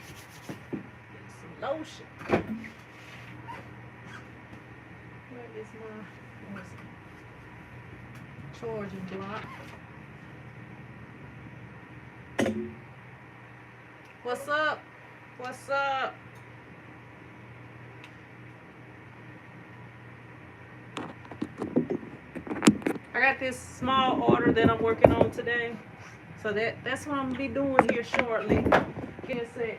Get some lotion. Where is my charging block? What's up? What's up? I got this small order that I'm working on today. So that's what I'm gonna be doing here shortly. Give me a sec.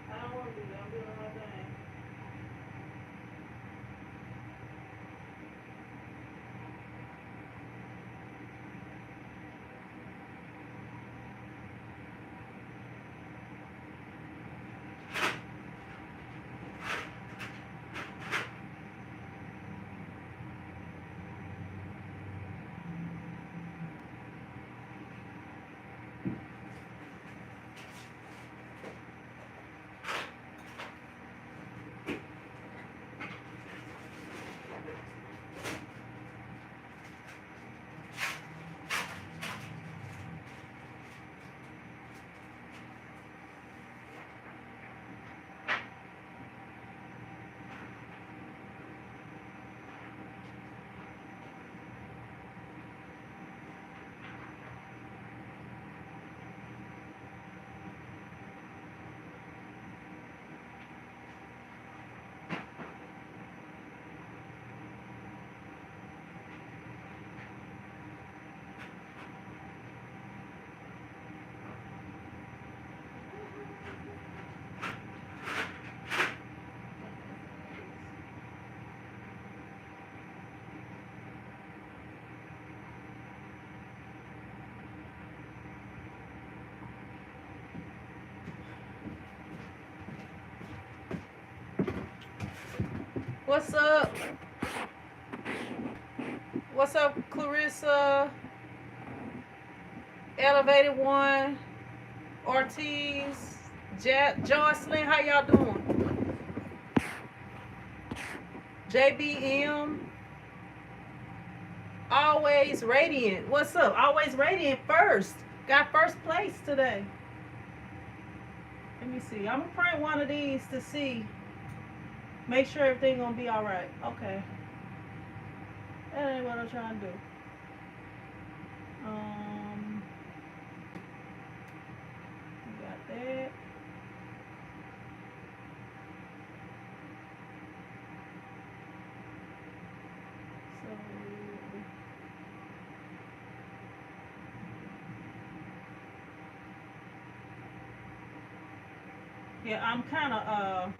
I don't want to do that. I'm doing the whole thing. What's up? What's up, Clarissa? Elevated One, Ortiz, Jocelyn, how y'all doing? JBM, Always Radiant. What's up? Always Radiant first. Got first place today. Let me see. I'm gonna print one of these to see. Make sure everything gonna be all right. Okay. That ain't what I'm trying to do. Got that. So yeah, I'm kind of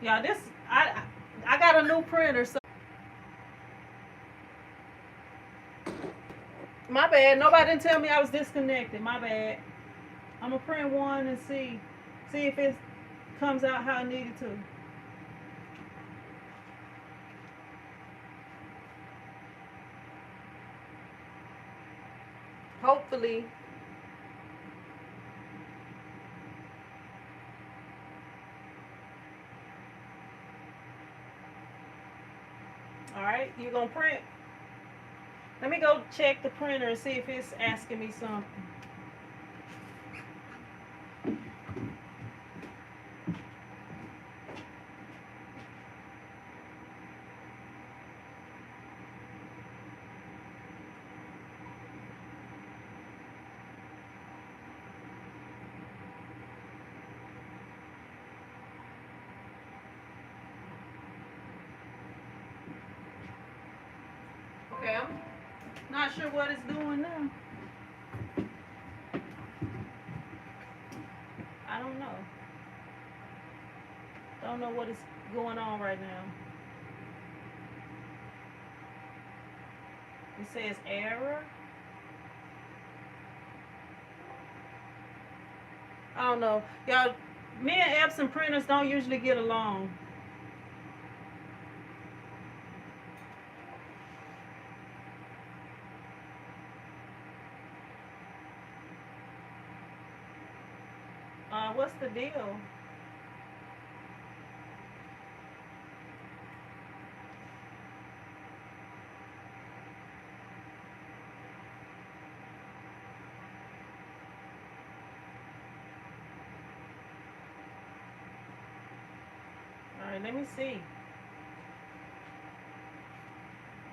yeah, this I got a new printer, so my bad. Nobody didn't tell me I was disconnected. My bad. I'm gonna print one and see if it comes out how I need it to. Hopefully. All right, you gonna print? Let me go check the printer and see if it's asking me something. Okay, I'm not sure what it's doing now. I don't know. Don't know what is going on right now. It says error. I don't know. Y'all, me and Epson printers don't usually get along. What's the deal? Alright, let me see.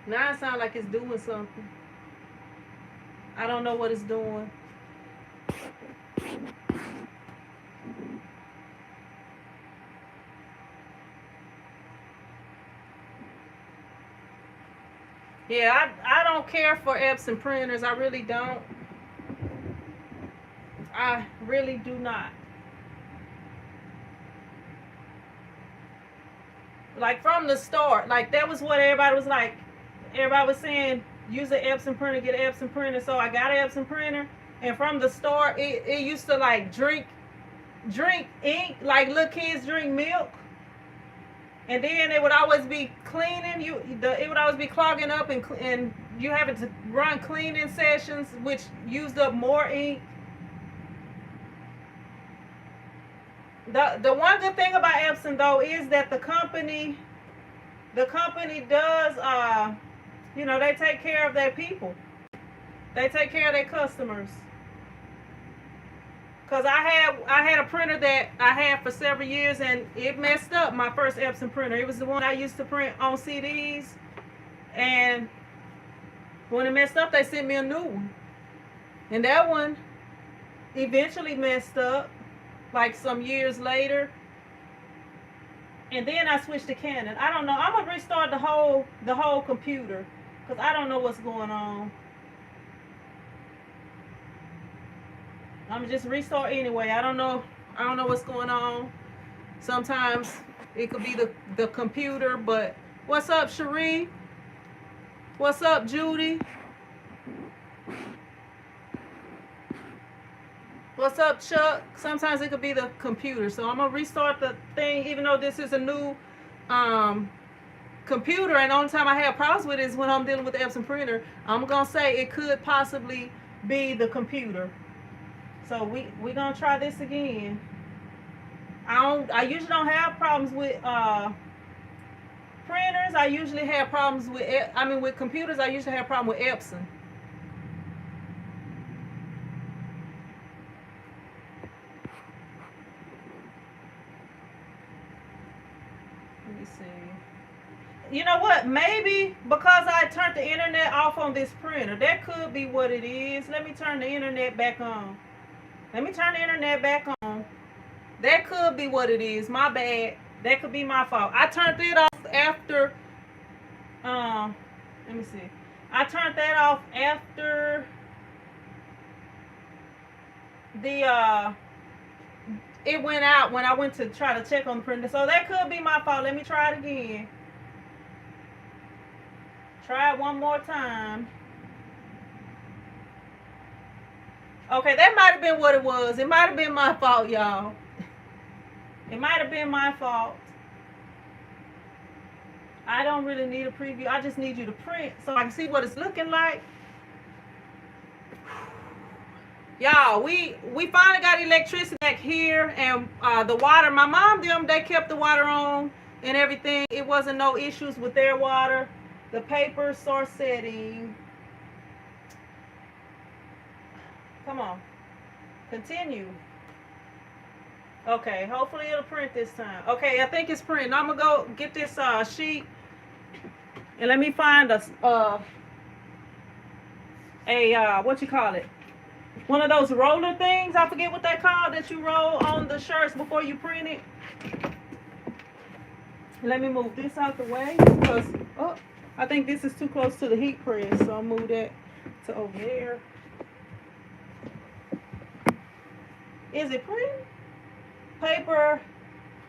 Now it sounds like it's doing something. I don't know what it's doing. Yeah, I don't care for Epson printers. I really don't. I really do not. Like from the start, like that was what everybody was like. Everybody was saying, use an Epson printer, get an Epson printer. So I got an Epson printer, and from the start, it used to like drink ink, like little kids drink milk. And then it would always be cleaning. It would always be clogging up, and you having to run cleaning sessions, which used up more ink. The one good thing about Epson though is that the company does you know, they take care of their people. They take care of their customers. Cause I had a printer that I had for several years, and it messed up. My first Epson printer. It was the one I used to print on CDs, and when it messed up, they sent me a new one. And that one eventually messed up, like some years later. And then I switched to Canon. I don't know. I'm gonna restart the whole computer, cause I don't know what's going on. I'm just restart anyway. I don't know what's going on. Sometimes it could be the computer, but what's up, Cherie? What's up, Judy? What's up, Chuck? Sometimes it could be the computer. So I'm gonna restart the thing, even though this is a new computer, and the only time I have problems with it is when I'm dealing with the Epson printer. I'm gonna say it could possibly be the computer. So we're gonna try this again. I usually don't have problems with printers. I usually have problems with with computers. I usually have problem with Epson. Let me see. You know what? Maybe because I turned the internet off on this printer. That could be what it is. Let me turn the internet back on. Let me turn the internet back on. That could be what it is. My bad. That could be my fault. I turned it off after. Let me see. I turned that off after the it went out when I went to try to check on the printer. So that could be my fault. Let me try it again. Try it one more time. Okay, that might have been what it was. It might have been my fault, y'all. It might have been my fault. I don't really need a preview. I just need you to print so I can see what it's looking like. Y'all, we finally got electricity back here, and the water. My mom, they kept the water on and everything. It wasn't no issues with their water. The paper source setting. Come on. Continue. Okay, hopefully it'll print this time. Okay, I think it's printing. I'm gonna go get this sheet, and let me find a what you call it? One of those roller things. I forget what they call that you roll on the shirts before you print it. Let me move this out the way because I think this is too close to the heat press, so I'll move that to over there. Is it printing? Paper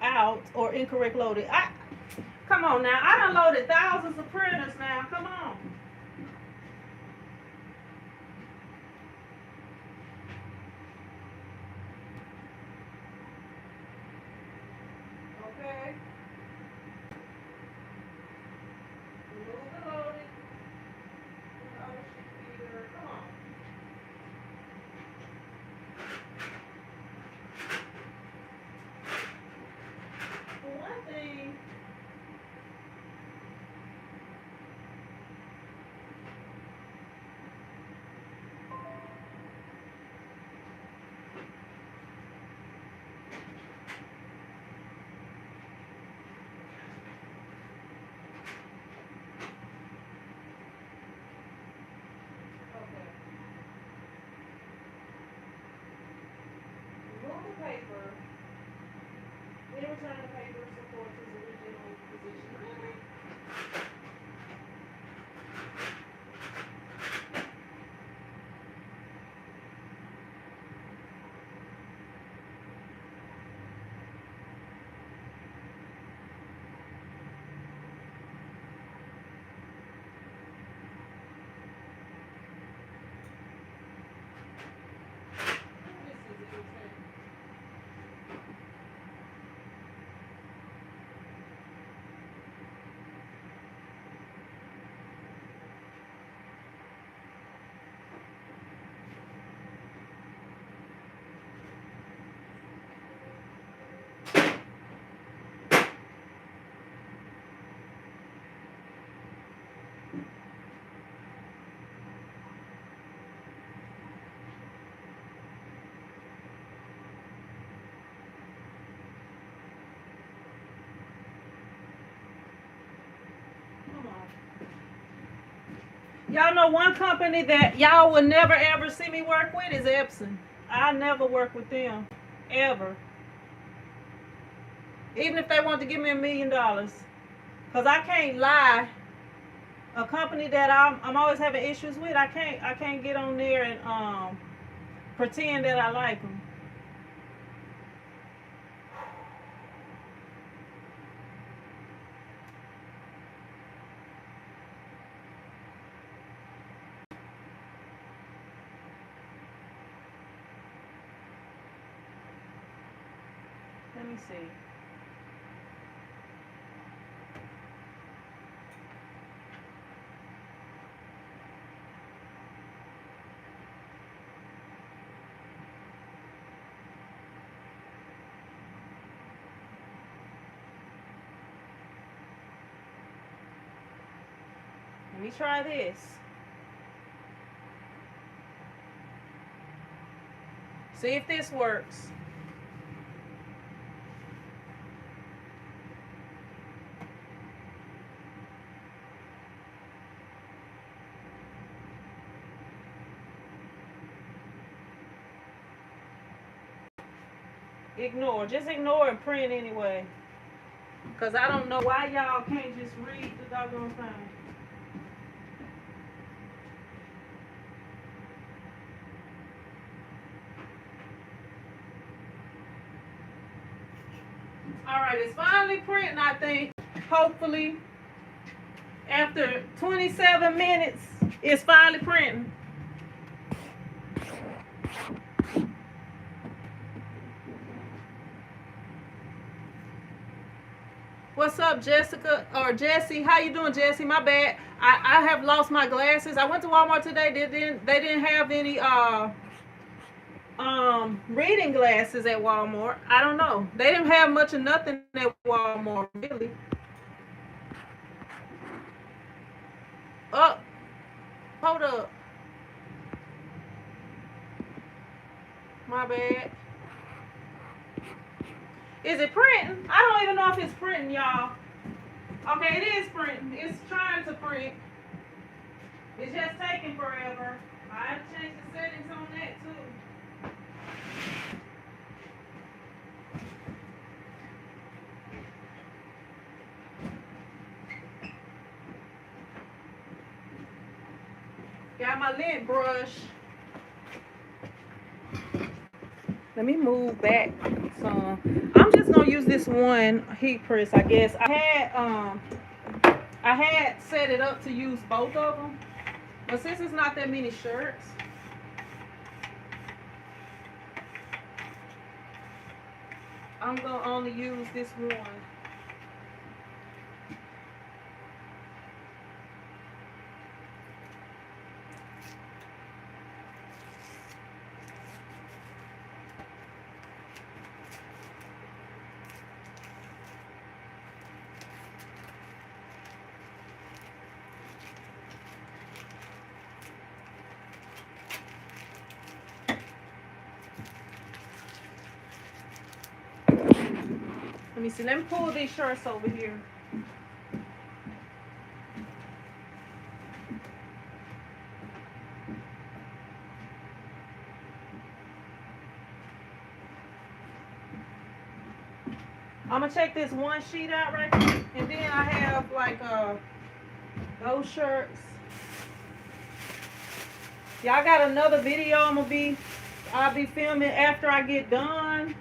out or incorrect loaded. Come on now. I done loaded thousands of printers now. Come on. Okay. Remove the loaded. Come on. For one thing, paper. We return the paper support to its original position. Really? This is irritating. Y'all know one company that y'all will never ever see me work with is Epson. I never work with them. Ever. Even if they want to give me $1 million. Because I can't lie. A company that I'm always having issues with, I can't get on there and pretend that I like them. Let me see. Let me try this. See if this works. Ignore. Just ignore and print anyway. Because I don't know why y'all can't just read the doggone thing. Alright, it's finally printing, I think. Hopefully. After 27 minutes, it's finally printing. What's up, Jessica or Jesse? How you doing, Jesse? My bad. I have lost my glasses. I went to Walmart today. They didn't have any reading glasses at Walmart. I don't know. They didn't have much of nothing at Walmart, really. Oh, hold up. My bad. Is it printing? I don't even know if it's printing, y'all. Okay, it is printing. It's trying to print. It's just taking forever. I have to change the settings on that too. got my lint brush. Let me move back some. I'm just gonna use this one heat press, I guess. I had set it up to use both of them, but since it's not that many shirts, I'm gonna only use this one. Let me see. Let me pull these shirts over here. I'm gonna check this one sheet out right here, and then I have like those shirts. Y'all got another video I'll be filming after I get done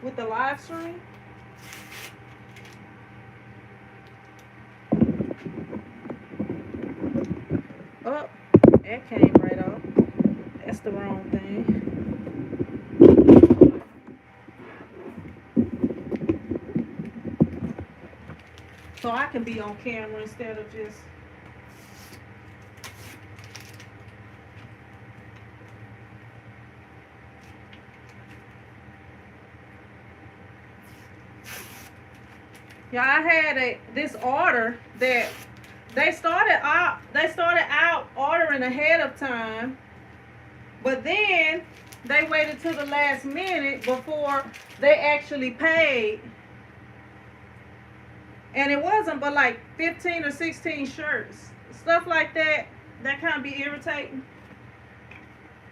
with the live stream. Oh, that came right off. That's the wrong thing. So I can be on camera instead of just. Yeah, I had this order that they started out ordering ahead of time, but then they waited till the last minute before they actually paid. And it wasn't but like 15 or 16 shirts. Stuff like that kind of be irritating.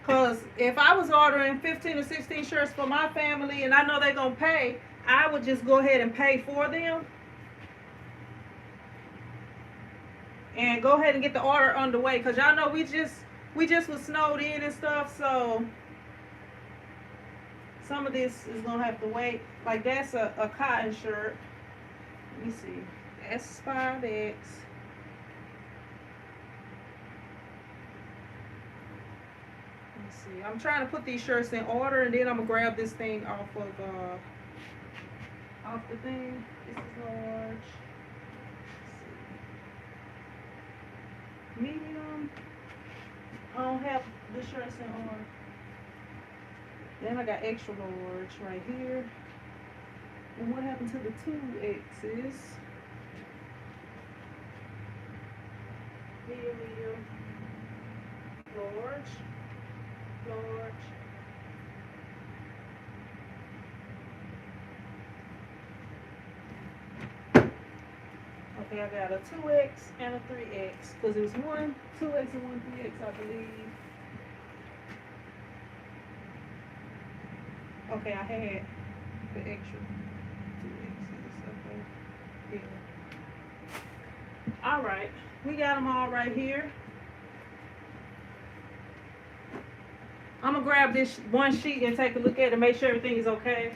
Because if I was ordering 15 or 16 shirts for my family and I know they're going to pay, I would just go ahead and pay for them. And go ahead and get the order underway. Because y'all know we just was snowed in and stuff. So some of this is going to have to wait. Like that's a cotton shirt. Let me see. That's 5X. Let's see. I'm trying to put these shirts in order, and then I'm gonna grab this thing off the thing. This is large. Medium. I don't have the shirts in order. Then I got extra large right here. And what happened to the 2X's? Medium, large. Okay, I got a 2X and a 3X. Because there's one 2X and one 3X, I believe. Okay, I had the extra 2X's. Okay. Yeah. Alright. We got them all right here. I'm going to grab this one sheet and take a look at it and make sure everything is okay.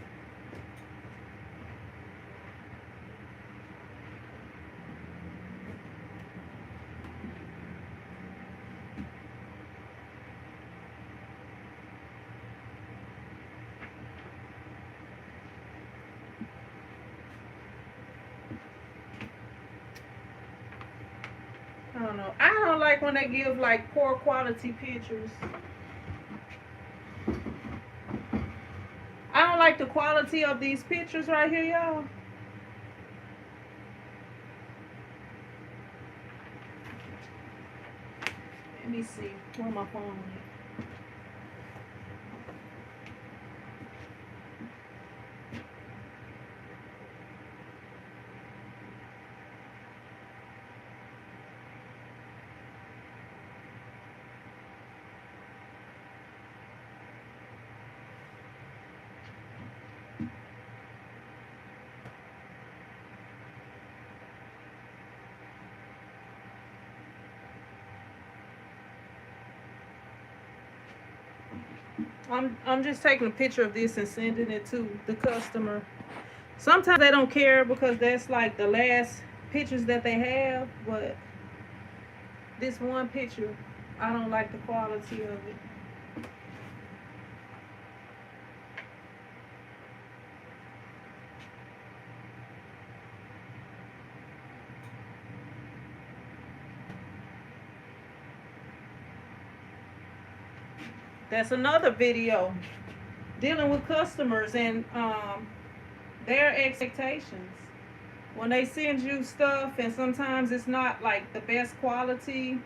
I don't know. I don't like when they give like poor quality pictures. I don't like the quality of these pictures right here, y'all. Let me see. Where my phone at? I'm just taking a picture of this and sending it to the customer. Sometimes they don't care because that's like the last pictures that they have, but this one picture, I don't like the quality of it. That's another video dealing with customers and their expectations. When they send you stuff and sometimes it's not like the best quality.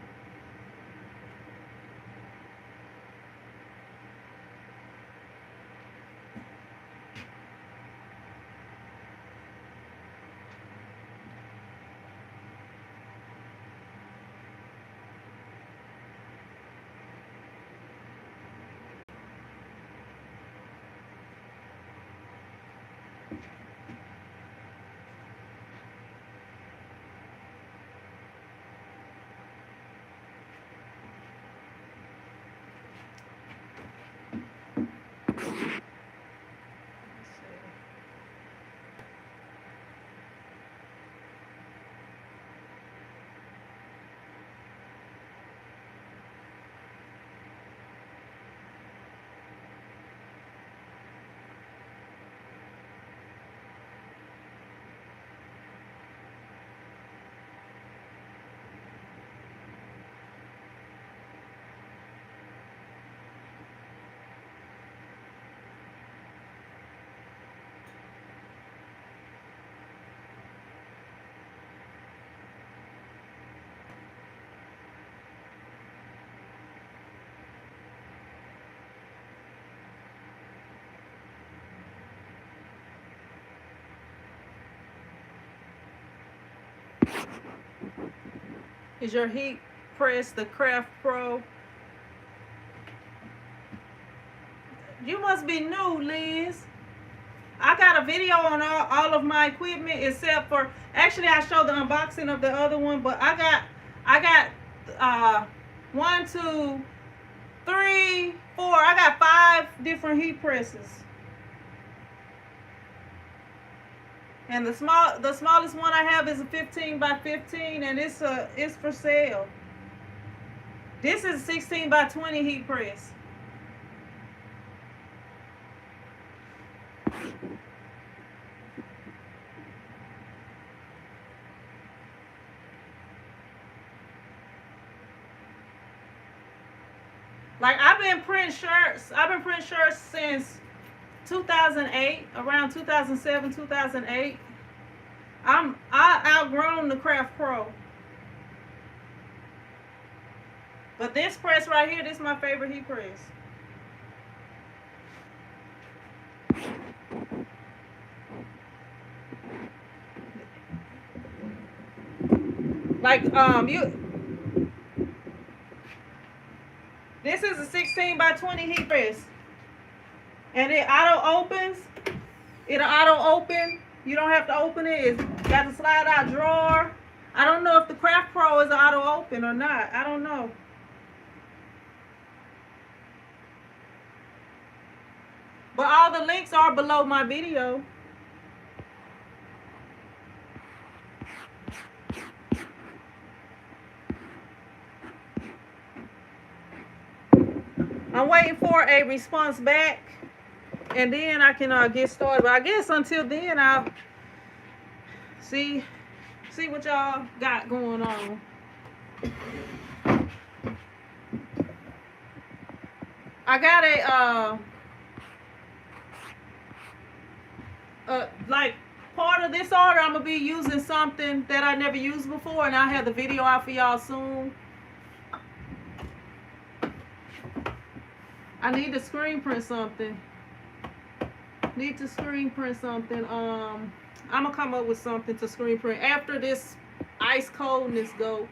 Is your heat press the Craft Pro? You must be new, Liz. I got a video on all of my equipment except for, actually I showed the unboxing of the other one, but I got 1, 2, 3, 4. I got 5 different heat presses. And the smallest one I have is a 15 by 15, and it's for sale. This is a 16 by 20 heat press. Like I've been printing shirts since 2008, around 2007, 2008. I outgrown the Craft Pro. But this press right here, this is my favorite heat press. Like this is a 16 by 20 heat press. And it auto opens. It'll auto open. You don't have to open it. It's got the slide out drawer. I don't know if the Craft Pro is auto open or not. I don't know. But all the links are below my video. I'm waiting for a response back, and then I can get started. But I guess until then, I'll see what y'all got going on. I got a like part of this order. I'm gonna be using something that I never used before, and I'll have the video out for y'all soon. I need to screen print something. I'm gonna come up with something to screen print after this ice coldness go.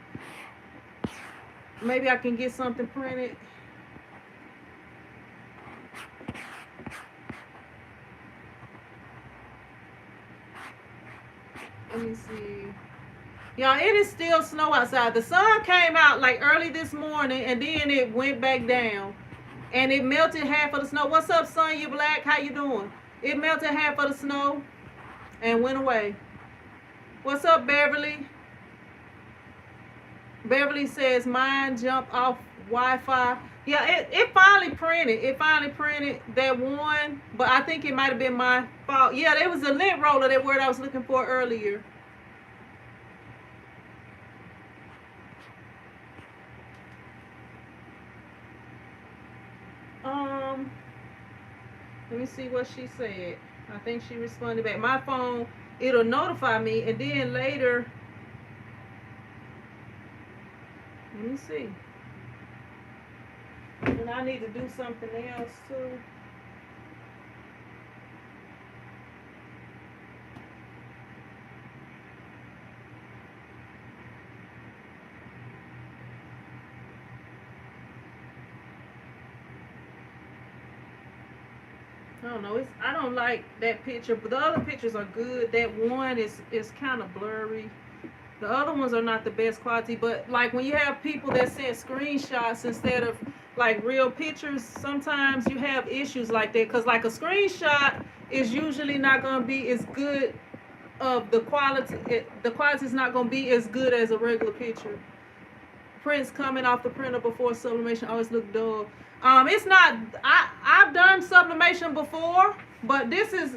Maybe I can get something printed. Let me see. Y'all, it is still snow outside. The sun came out like early this morning and then it went back down. And it melted half of the snow. What's up, son? You black? How you doing? It melted half of the snow and went away. What's up, Beverly? Beverly says mine jumped off Wi-Fi. Yeah, it finally printed. It finally printed that one, but I think it might have been my fault. Yeah, there was a lint roller, that word I was looking for earlier. Let me see what she said. I think she responded back. My phone, it'll notify me, and then later, let me see. And I need to do something else too. I don't know. I don't like that picture, but the other pictures are good. That one is kind of blurry. The other ones are not the best quality, but like when you have people that send screenshots instead of like real pictures, sometimes you have issues like that. Cause like a screenshot is usually not gonna be as good of the quality. The quality is not gonna be as good as a regular picture. Prints coming off the printer before sublimation always look dull. It's not. I've done sublimation before, but this is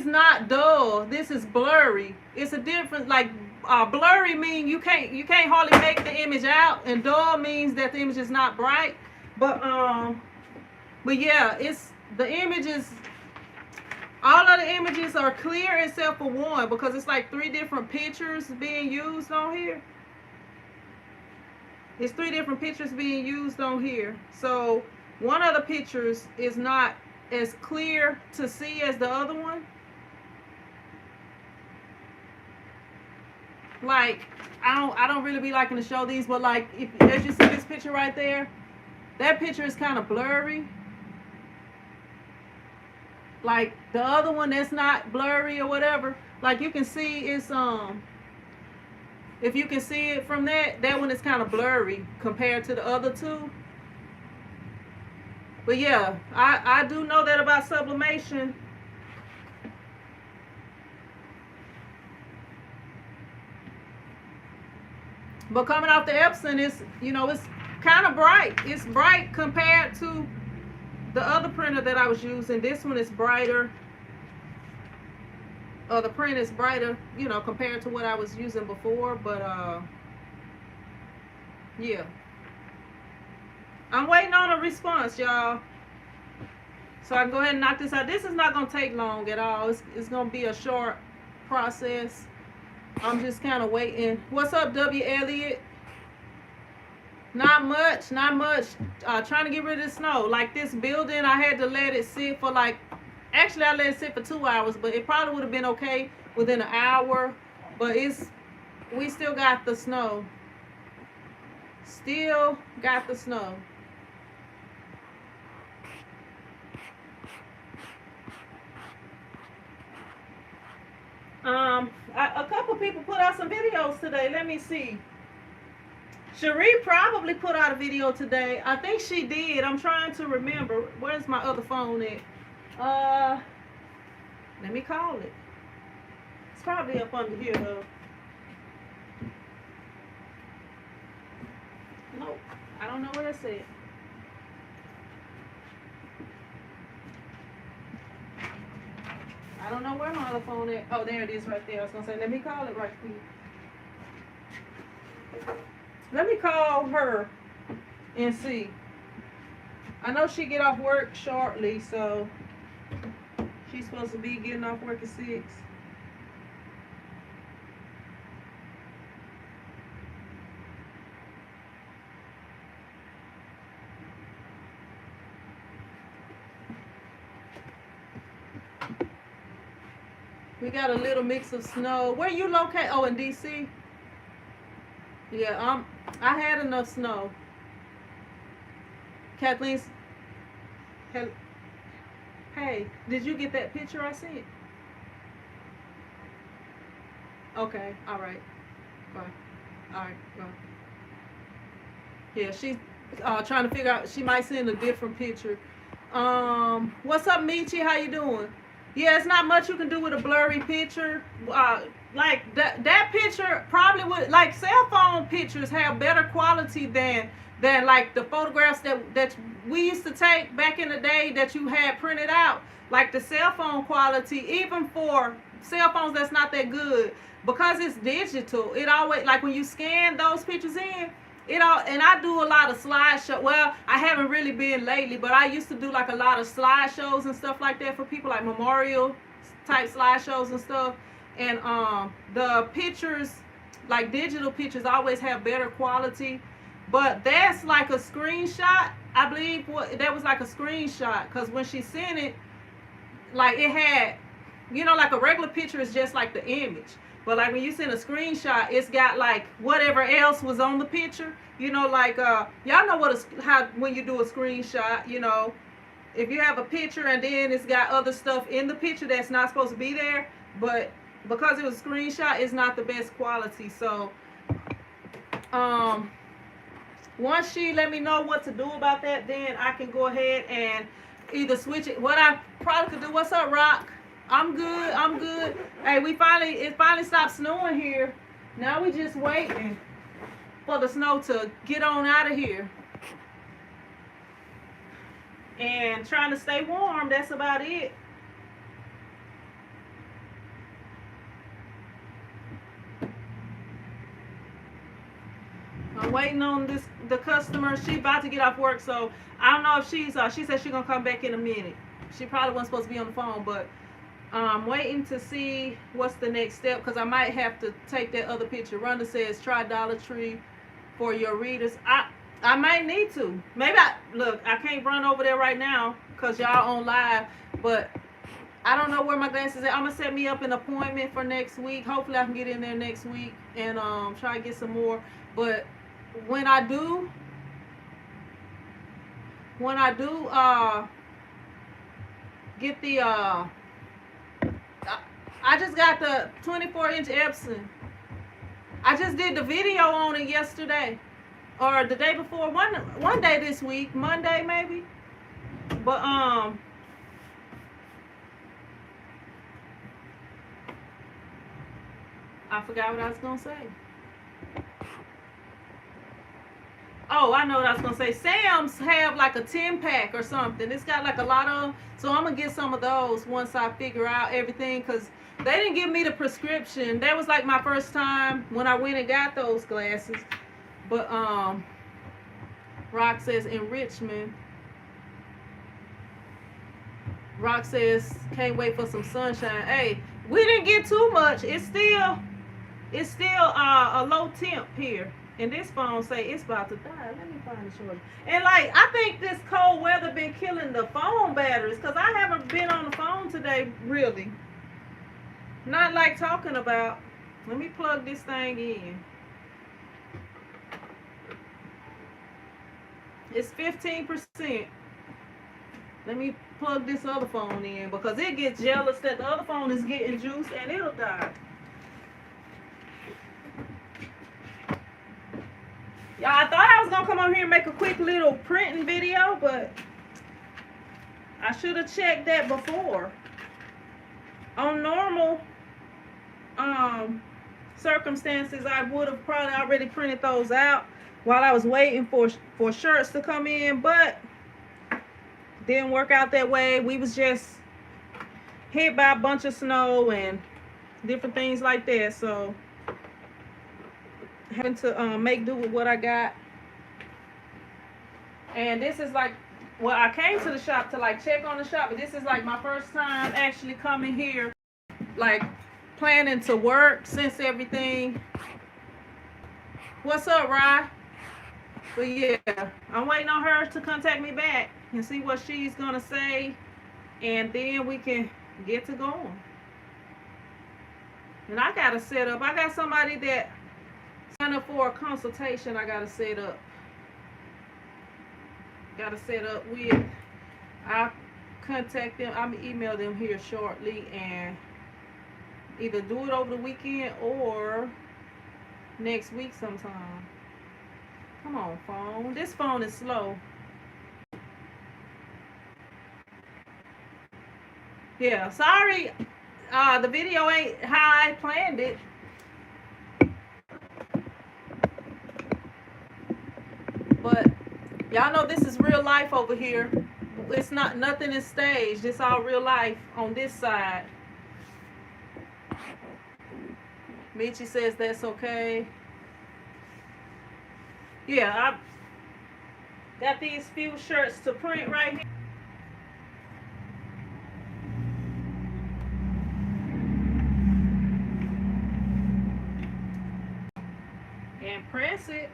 not dull. This is blurry. It's a difference. Like blurry means you can't hardly make the image out, and dull means that the image is not bright. But yeah, it's the images. All of the images are clear except for one, because it's like 3 different pictures being used on here. It's 3 different pictures being used on here. So one of the pictures is not as clear to see as the other one. Like I don't really be liking to show these, but like as you see this picture right there, that picture is kind of blurry. Like the other one that's not blurry or whatever, like you can see it's if you can see it from that one is kind of blurry compared to the other 2. But yeah, I do know that about sublimation. But coming off the Epson, it's kind of bright. It's bright compared to the other printer that I was using. This one is brighter. The print is brighter, compared to what I was using before. But yeah, I'm waiting on a response, y'all, so I can go ahead and knock this out. This is not gonna take long at all. It's gonna be a short process. I'm just kind of waiting. What's up, W. Elliott? Not much. Trying to get rid of the snow. Like this building, I had to let it sit for like. Actually, I let it sit for 2 hours, but it probably would have been okay within an hour. But we still got the snow. Still got the snow. A couple people put out some videos today. Let me see. Cherie probably put out a video today. I think she did. I'm trying to remember. Where's my other phone at? Let me call it. It's probably up under here though. Nope. I don't know where it's at. I don't know where my other phone is. Oh, there it is right there. I was gonna say, let me call it right quick. Let me call her and see. I know she get off work shortly, so she's supposed to be getting off work at 6. We got a little mix of snow. Where you located? Oh, in DC? Yeah, I had enough snow. Kathleen's. Hey, did you get that picture I sent? Okay, all right. Bye. All right, bye. Yeah, Trying to figure out, she might send a different picture. What's up, Michi? How you doing? Yeah, it's not much you can do with a blurry picture. Like that picture probably would, like, cell phone pictures have better quality than like the photographs that we used to take back in the day that you had printed out. Like the cell phone quality, even for cell phones that's not that good, because it's digital, it always, like when you scan those pictures in, it all, and I do a lot of slideshow. Well, I haven't really been lately, but I used to do like a lot of slideshows and stuff like that for people, like memorial type slideshows and stuff. And the pictures, like digital pictures, always have better quality. But that's like a screenshot. I believe that was like a screenshot, because when she sent it, like it had, like a regular picture is just like the image. But like when you send a screenshot, it's got like whatever else was on the picture. Like y'all know how when you do a screenshot, if you have a picture and then it's got other stuff in the picture that's not supposed to be there, but because it was a screenshot, it's not the best quality. So once she let me know what to do about that, then I can go ahead and either switch it. What I probably could do, what's up, Rock? I'm good. Hey, it finally stopped snowing here. Now we just waiting for the snow to get on out of here. And trying to stay warm, that's about it. I'm waiting on the customer. She about to get off work, so I don't know if she said she's gonna come back in a minute. She probably wasn't supposed to be on the phone, but I'm waiting to see what's the next step, because I might have to take that other picture. Rhonda says try Dollar Tree for your readers. I might need to. Maybe I can't run over there right now because y'all on live, but I don't know where my glasses are. I'm gonna set me up an appointment for next week. Hopefully I can get in there next week and try to get some more. But when I do get the I just got the 24-inch Epson. I just did the video on it yesterday or the day before, one day this week, Monday maybe. But I forgot what I was gonna say. Oh, I know what I was gonna say. Sam's have like a 10-pack or something. It's got like a lot of them. So I'm gonna get some of those once I figure out everything, because they didn't give me the prescription. That was like my first time when I went and got those glasses. But Rock says in Richmond. Rock says can't wait for some sunshine. Hey, we didn't get too much. It's still a low temp here. And this phone say it's about to die. Let me find the shorty. And like, I think this cold weather been killing the phone batteries, because I haven't been on the phone today, really. Not like talking about. Let me plug this thing in. It's 15%. Let me plug this other phone in, because it gets jealous that the other phone is getting juice and it'll die. Y'all, I thought I was gonna come over here and make a quick little printing video, but I should have checked that before. On normal circumstances, I would have probably already printed those out while I was waiting for shirts to come in, but didn't work out that way. We was just hit by a bunch of snow and different things like that, so having to make do with what I got. And this is like, well, I came to the shop to like check on the shop, but this is like my first time actually coming here, like planning to work since everything. What's up, Rye? But yeah, I'm waiting on her to contact me back and see what she's gonna say, and then we can get to going. And I gotta set up. I got somebody that signed up for a consultation. I gotta set up. With. I'll contact them. I'm gonna email them here shortly and either do it over the weekend or next week sometime. Come on, phone. This phone is slow. Yeah, sorry. The video ain't how I planned it. But y'all know this is real life over here. It's not, nothing is staged. It's all real life on this side. Michi says that's okay. Yeah, I got these few shirts to print right here. And press it.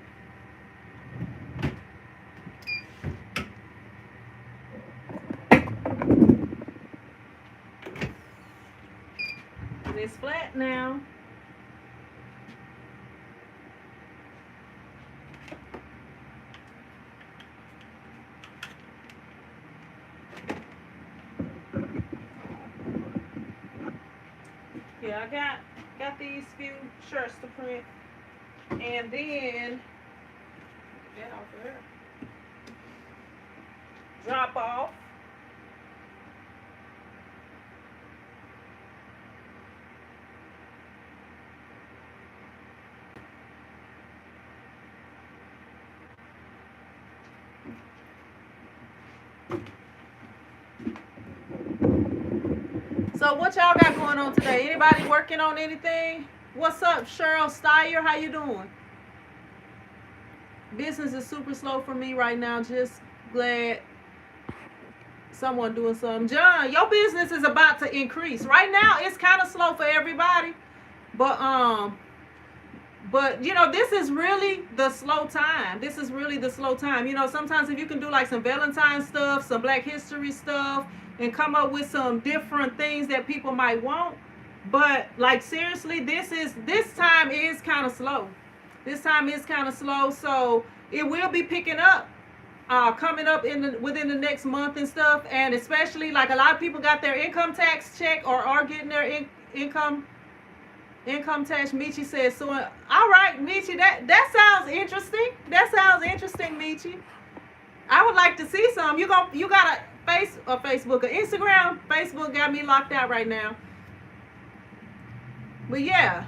And it's flat now. Yeah, I got these few shirts to print, and then get off there. Drop off. So what y'all got going on today? Anybody working on anything? What's up, Cheryl Steyer? How you doing? Business is super slow for me right now. Just glad someone doing something. John, your business is about to increase. Right now, it's kind of slow for everybody. But you know, this is really the slow time. This is really the slow time. You know, sometimes if you can do like some Valentine stuff, some Black History stuff, and come up with some different things that people might want. But like seriously, this time is kind of slow. This time is kind of slow, so it will be picking up coming up within the next month and stuff. And especially like a lot of people got their income tax check or are getting their income tax. Michi says so. All right, Michi, that sounds interesting. That sounds interesting, Michi. I would like to see some. You got a Facebook or Instagram. Facebook got me locked out right now. But yeah,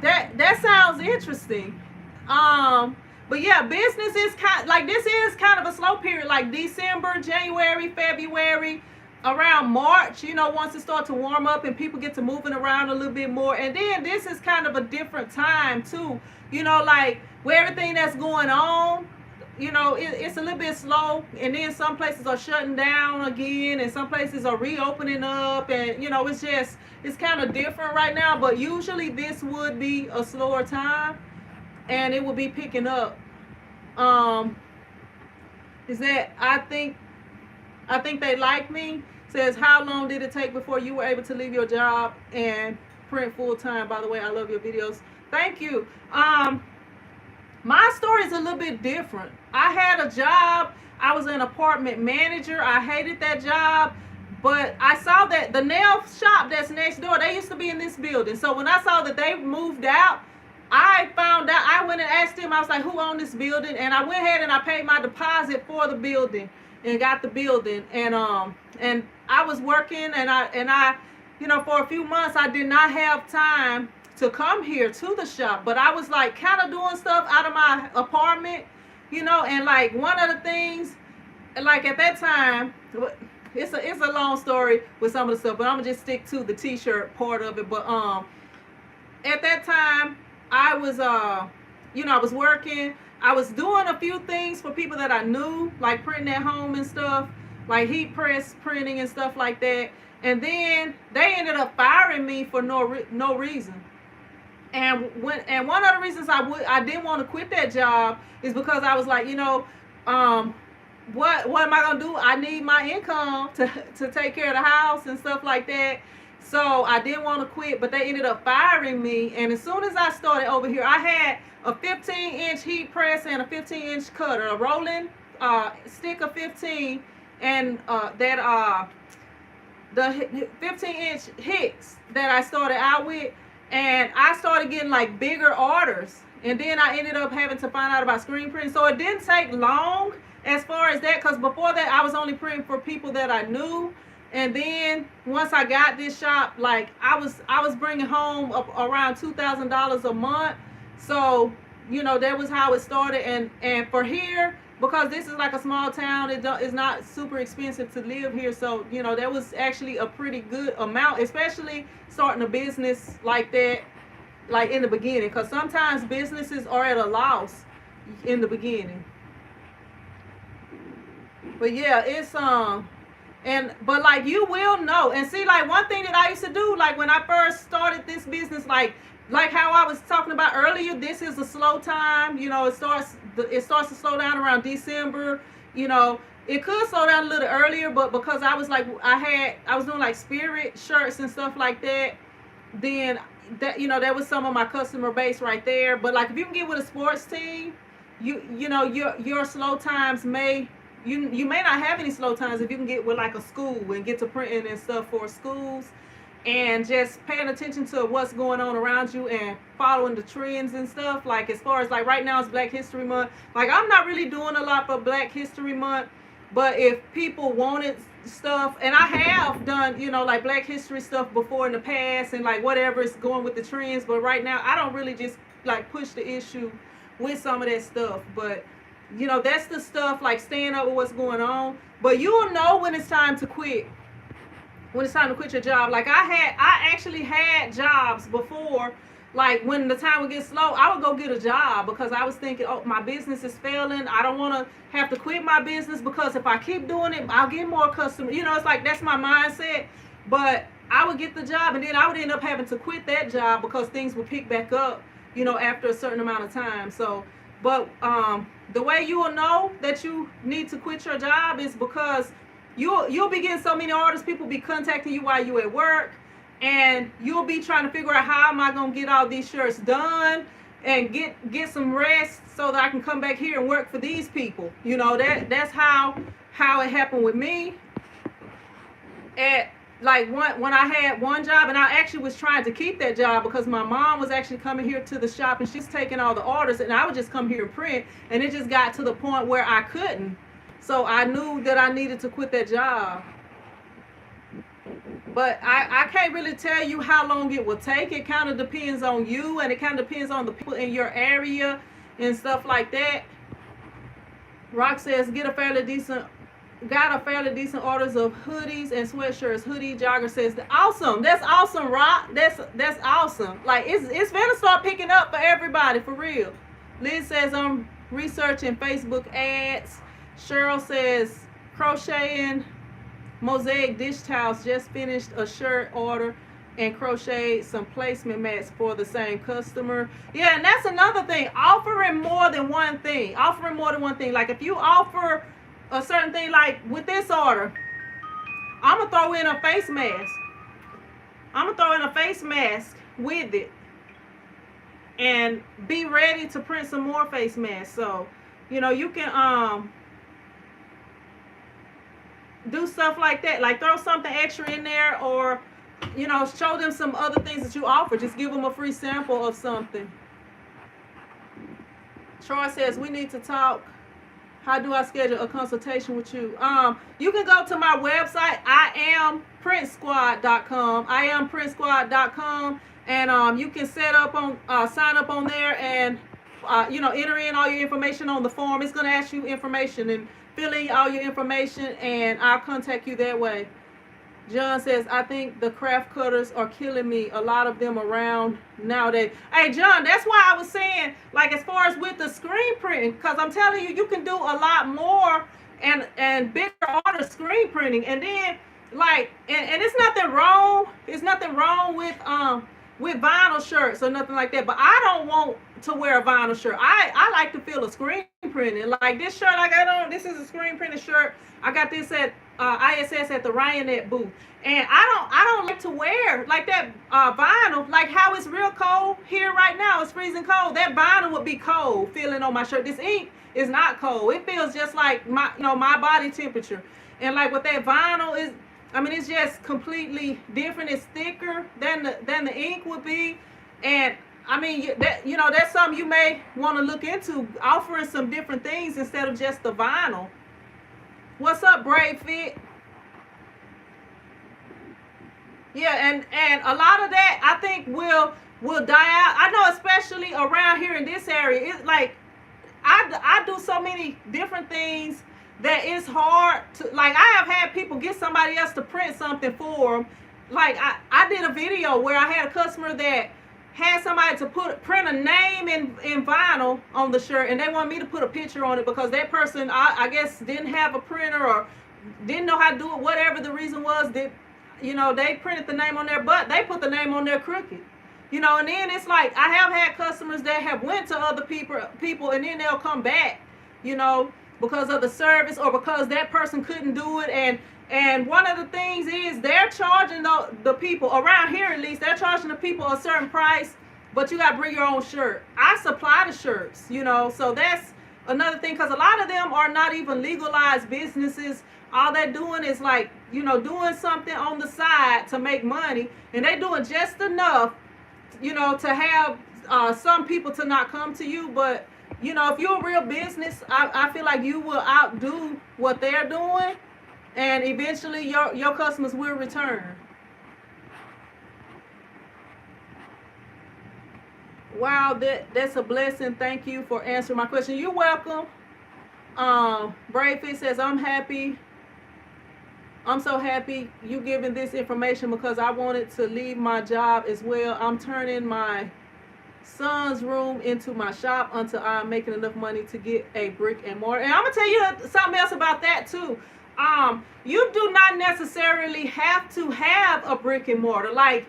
that sounds interesting. But yeah, business is this is kind of a slow period. Like December, January, February, around March. You know, once it starts to warm up and people get to moving around a little bit more. And then this is kind of a different time too. You know, like where everything that's going on. You know, it's a little bit slow, and then some places are shutting down again, and some places are reopening up, and you know, it's kind of different right now. But usually this would be a slower time, and it would be picking up. Is that I think they like me. Says, how long did it take before you were able to leave your job and print full time? By the way, I love your videos. Thank you. My story is a little bit different. I had a job. I was an apartment manager. I hated that job. But I saw that the nail shop that's next door, they used to be in this building. So when I saw that they moved out, I found out, I went and asked them, I was like, who owned this building? And I went ahead and I paid my deposit for the building and got the building. And I was working and I, you know, for a few months, I did not have time to come here to the shop, but I was like kind of doing stuff out of my apartment, you know. And like one of the things, like at that time, it's a long story with some of the stuff, but I'm gonna just stick to the t-shirt part of it. But at that time I was you know, I was working, I was doing a few things for people that I knew, like printing at home and stuff, like heat press printing and stuff like that. And then they ended up firing me for no reason. And one of the reasons I didn't want to quit that job is because I was like, you know, what am I gonna do? I need my income to take care of the house and stuff like that. So I didn't want to quit, but they ended up firing me. And as soon as I started over here, I had a 15-inch heat press and a 15-inch cutter, a rolling stick of 15, and the 15-inch Hicks that I started out with. And I started getting like bigger orders. And then I ended up having to find out about screen printing. So it didn't take long as far as that, because before that I was only printing for people that I knew. And then once I got this shop, like I was bringing home around $2,000 a month. So that was how it started. And for here, because this is like a small town, it's not super expensive to live here. So that was actually a pretty good amount, especially starting a business like that, like in the beginning, because sometimes businesses are at a loss in the beginning. But yeah, it's but like you will know. And see, like one thing that I used to do, like when I first started this business, like how I was talking about earlier, this is a slow time. It starts to slow down around December. It could slow down a little earlier, but because I was like I was doing like spirit shirts and stuff like that, then that was some of my customer base right there. But like if you can get with a sports team, your slow times may you may not have any slow times if you can get with like a school and get to printing and stuff for schools, and just paying attention to what's going on around you and following the trends and stuff. Like as far as like right now it's Black History Month. Like I'm not really doing a lot for Black History Month, but if people wanted stuff, and I have done like Black History stuff before in the past, and like whatever is going with the trends, but right now I don't really just like push the issue with some of that stuff. But that's the stuff, like staying up with what's going on. But you'll know when it's time to quit. When it's time to quit your job. Like I actually had jobs before. Like when the time would get slow, I would go get a job, because I was thinking, oh, my business is failing. I don't want to have to quit my business, because if I keep doing it, I'll get more customers. It's like that's my mindset. But I would get the job, and then I would end up having to quit that job because things would pick back up, after a certain amount of time. So, but the way you will know that you need to quit your job is because you'll be getting so many orders. People be contacting you while you at work, and you'll be trying to figure out, how am I gonna get all these shirts done and get some rest so that I can come back here and work for these people. That's how it happened with me. At like when I had one job, and I actually was trying to keep that job because my mom was actually coming here to the shop and she's taking all the orders, and I would just come here and print, and it just got to the point where I couldn't. So I knew that I needed to quit that job. But I can't really tell you how long it will take. It kind of depends on you, and it kind of depends on the people in your area and stuff like that. Rock says, got a fairly decent orders of hoodies and sweatshirts. Hoodie Jogger says, awesome. That's awesome, Rock. That's awesome. Like it's gonna start picking up for everybody, for real. Liz says, I'm researching Facebook ads. Cheryl says, crocheting mosaic dish towels. Just finished a shirt order and crocheted some placement mats for the same customer. Yeah, and that's another thing. Offering more than one thing. Like if you offer a certain thing, like with this order, I'm gonna throw in a face mask. With it, and be ready to print some more face masks. So you can do stuff like that, like throw something extra in there, or show them some other things that you offer. Just give them a free sample of something. Troy says, we need to talk. How do I schedule a consultation with you? You can go to my website, iamPrintSquad.com, and you can sign up on there, and enter in all your information on the form. It's going to ask you information, and fill in all your information, and I'll contact you that way. John says, I think the craft cutters are killing me. A lot of them around nowadays. Hey, John, that's why I was saying, like, as far as with the screen printing, because I'm telling you, you can do a lot more and bigger order screen printing. And then, like, and it's nothing wrong. It's nothing wrong with vinyl shirts or nothing like that. But I don't want to wear a vinyl shirt. I like to feel a screen printing. Like this shirt I got on, this is a screen printed shirt. I got this at ISS at the Ryonet booth, and I don't like to wear like that vinyl. Like how it's real cold here right now, it's freezing cold. That vinyl would be cold feeling on my shirt. This ink is not cold. It feels just like my body temperature. And like with that vinyl is, I mean, it's just completely different. It's thicker than the ink would be, and I mean, that, you know, that's something you may want to look into, offering some different things instead of just the vinyl. What's up, Brave Fit? Yeah, and a lot of that I think will die out. I know, especially around here in this area, it's like I do so many different things that it's hard to, like, I have had people get somebody else to print something for them. Like I did a video where I had a customer that had somebody to print a name in vinyl on the shirt, and they wanted me to put a picture on it because that person, I guess, didn't have a printer or didn't know how to do it, whatever the reason was. That, you know, they printed the name on there, but they put the name on there crooked. You know, and then it's like I have had customers that have went to other people and then they'll come back, you know, because of the service or because that person couldn't do it. And one of the things is they're charging the people around here, at least they're charging the people a certain price, but you got to bring your own shirt. I supply the shirts, you know, so that's another thing, because a lot of them are not even legalized businesses. All they're doing is, like, you know, doing something on the side to make money, and they're doing just enough, you know, to have some people to not come to you. But, you know, if you're a real business, I feel like you will outdo what they're doing, and eventually your customers will return. Wow, that's a blessing. Thank you for answering my question. You're welcome. Brave Fit says, I'm so happy you giving this information because I wanted to leave my job as well. I'm turning my son's room into my shop until I'm making enough money to get a brick and mortar. And I'm gonna tell you something else about that too. You do not necessarily have to have a brick and mortar. Like,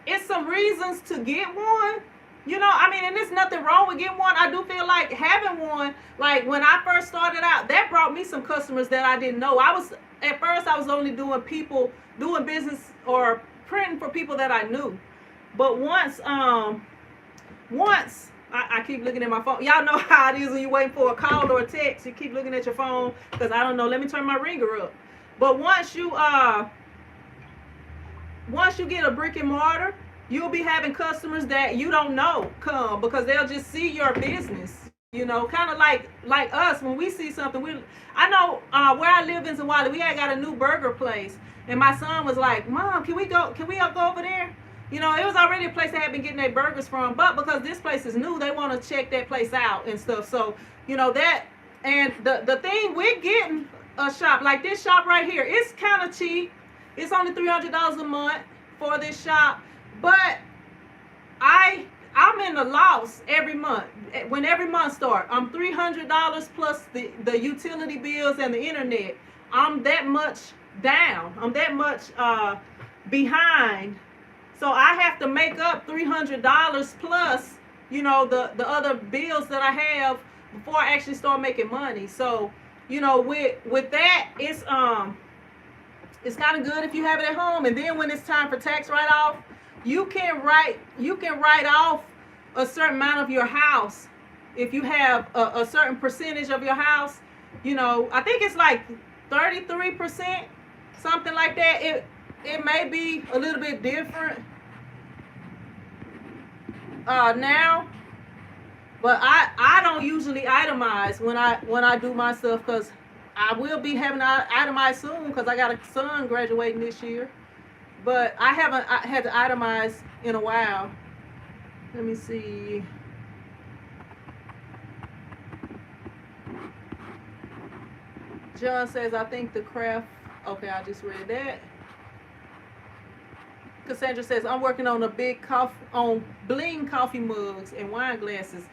it's some reasons to get one. You know, I mean, and there's nothing wrong with getting one. I do feel like having one, like when I first started out, that brought me some customers that I didn't know. At first I was only doing business or printing for people that I knew. But once I keep looking at my phone. Y'all know how it is when you're waiting for a call or a text. You keep looking at your phone because I don't know. Let me turn my ringer up. But once you get a brick and mortar, you'll be having customers that you don't know come because they'll just see your business. You know, kind of like us when we see something. I know where I live in Zawali, we had got a new burger place, and my son was like, "Mom, can we go over there?" You know, it was already a place they had been getting their burgers from, but because this place is new, they want to check that place out and stuff. So, you know, that, and the thing, we're getting a shop like this shop right here. It's kind of cheap. It's only $300 a month for this shop, but I'm in the loss every month. When every month starts, I'm $300 plus the utility bills and the internet. I'm that much down. I'm that much behind. So I have to make up $300 plus, you know, the other bills that I have before I actually start making money. So, you know, with that, it's kind of good if you have it at home. And then when it's time for tax write-off, you can write off a certain amount of your house. If you have a certain percentage of your house, you know, I think it's like 33%, something like that. It may be a little bit different now, but I don't usually itemize when I do my stuff, because I will be having to itemize soon because I got a son graduating this year. But I haven't had to itemize in a while. Let me see. John says, I think the craft. Okay, I just read that. Cassandra says, I'm working on bling coffee mugs and wine glasses.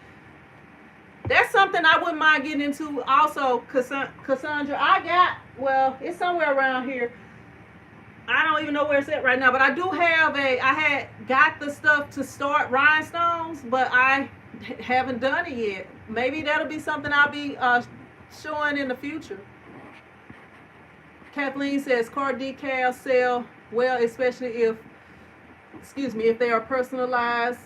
That's something I wouldn't mind getting into also, Cassandra. It's somewhere around here. I don't even know where it's at right now, but I do have I had got the stuff to start rhinestones, but I haven't done it yet. Maybe that'll be something I'll be showing in the future. Kathleen says, car decals sell well, especially if they are personalized.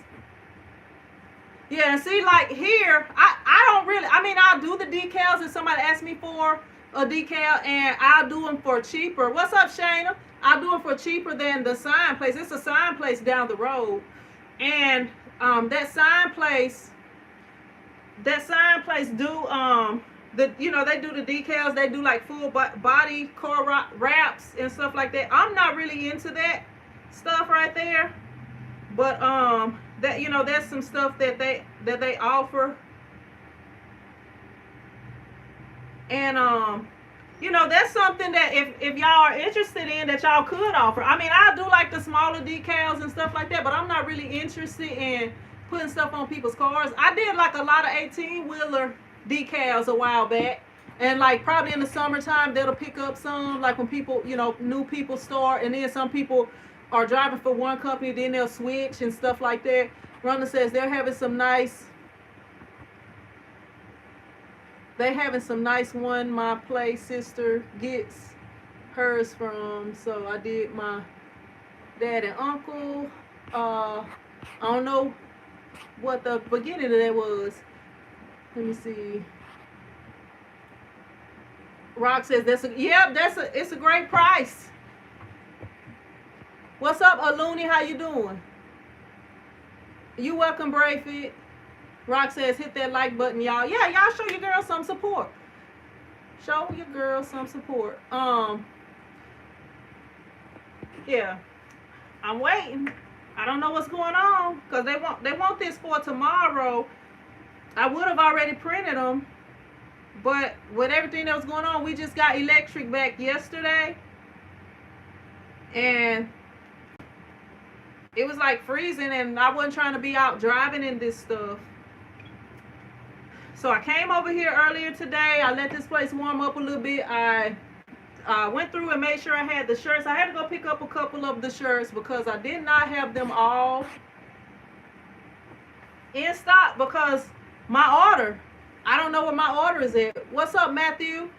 Yeah, see, like here, I don't really, I mean, I'll do the decals if somebody asks me for a decal, and I'll do them for cheaper. What's up, Shayna? I'll do it for cheaper than the sign place. It's a sign place down the road. And that sign place do they do the decals, they do like full body core wraps and stuff like that. I'm not really into that stuff right there, but that's some stuff that they offer. And that's something that if y'all are interested in, that y'all could offer. I mean, I do like the smaller decals and stuff like that, but I'm not really interested in putting stuff on people's cars. I did like a lot of 18-wheeler decals a while back, and like probably in the summertime that'll pick up some, like when people, new people start, and then some people are driving for one company, then they'll switch and stuff like that. Rhonda says they're having some nice one my play sister gets hers from. So I did my dad and uncle. I don't know what the beginning of that was. Let me see. Rock says it's a great price. What's up, Aluni? How you doing? You welcome, Brayfit. Rock says hit that like button, y'all. Yeah, y'all show your girl some support. Show your girl some support. Yeah. I'm waiting. I don't know what's going on, because they want this for tomorrow. I would have already printed them, but with everything that was going on, we just got electric back yesterday, and it was like freezing, and I wasn't trying to be out driving in this stuff. So I came over here earlier today. I let this place warm up a little bit. I went through and made sure I had the shirts. I had to go pick up a couple of the shirts because I did not have them all in stock, because my order, I don't know where my order is at. What's up, Matthew?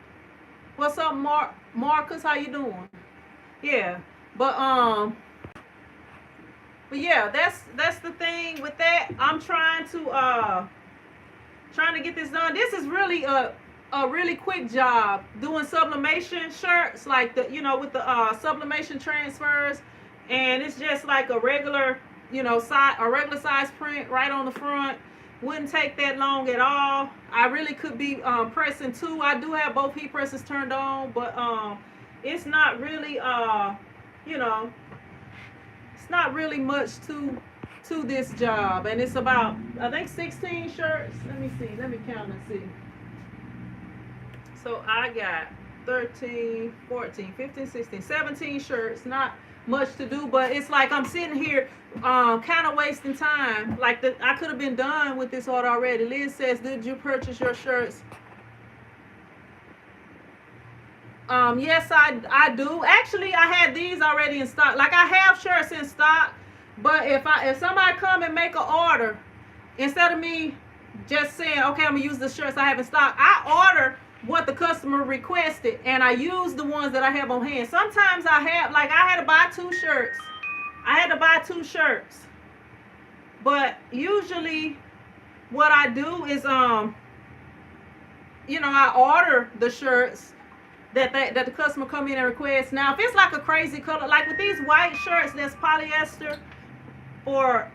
What's up, Marcus? How you doing? Yeah, but yeah, that's the thing with that. I'm trying to get this done. This is really a really quick job doing sublimation shirts, like with the sublimation transfers, and it's just like a regular size print right on the front. Wouldn't take that long at all. I really could be pressing two. I do have both heat presses turned on, but it's not really it's not really much to this job, and it's about, I think, 16 shirts. Let me see. Let me count and see. So I got 13, 14, 15, 16, 17 shirts. Not much to do, but it's like I'm sitting here kind of wasting time. Like I could have been done with this order already. Liz says, did you purchase your shirts? Yes, I do. Actually, I had these already in stock. Like, I have shirts in stock, but if somebody come and make an order, instead of me just saying, okay, I'm gonna use the shirts I have in stock, I order what the customer requested, and I use the ones that I have on hand. Sometimes I had to buy two shirts. But usually what I do is I order the shirts that the customer come in and request. Now, if it's like a crazy color, like with these white shirts that's polyester for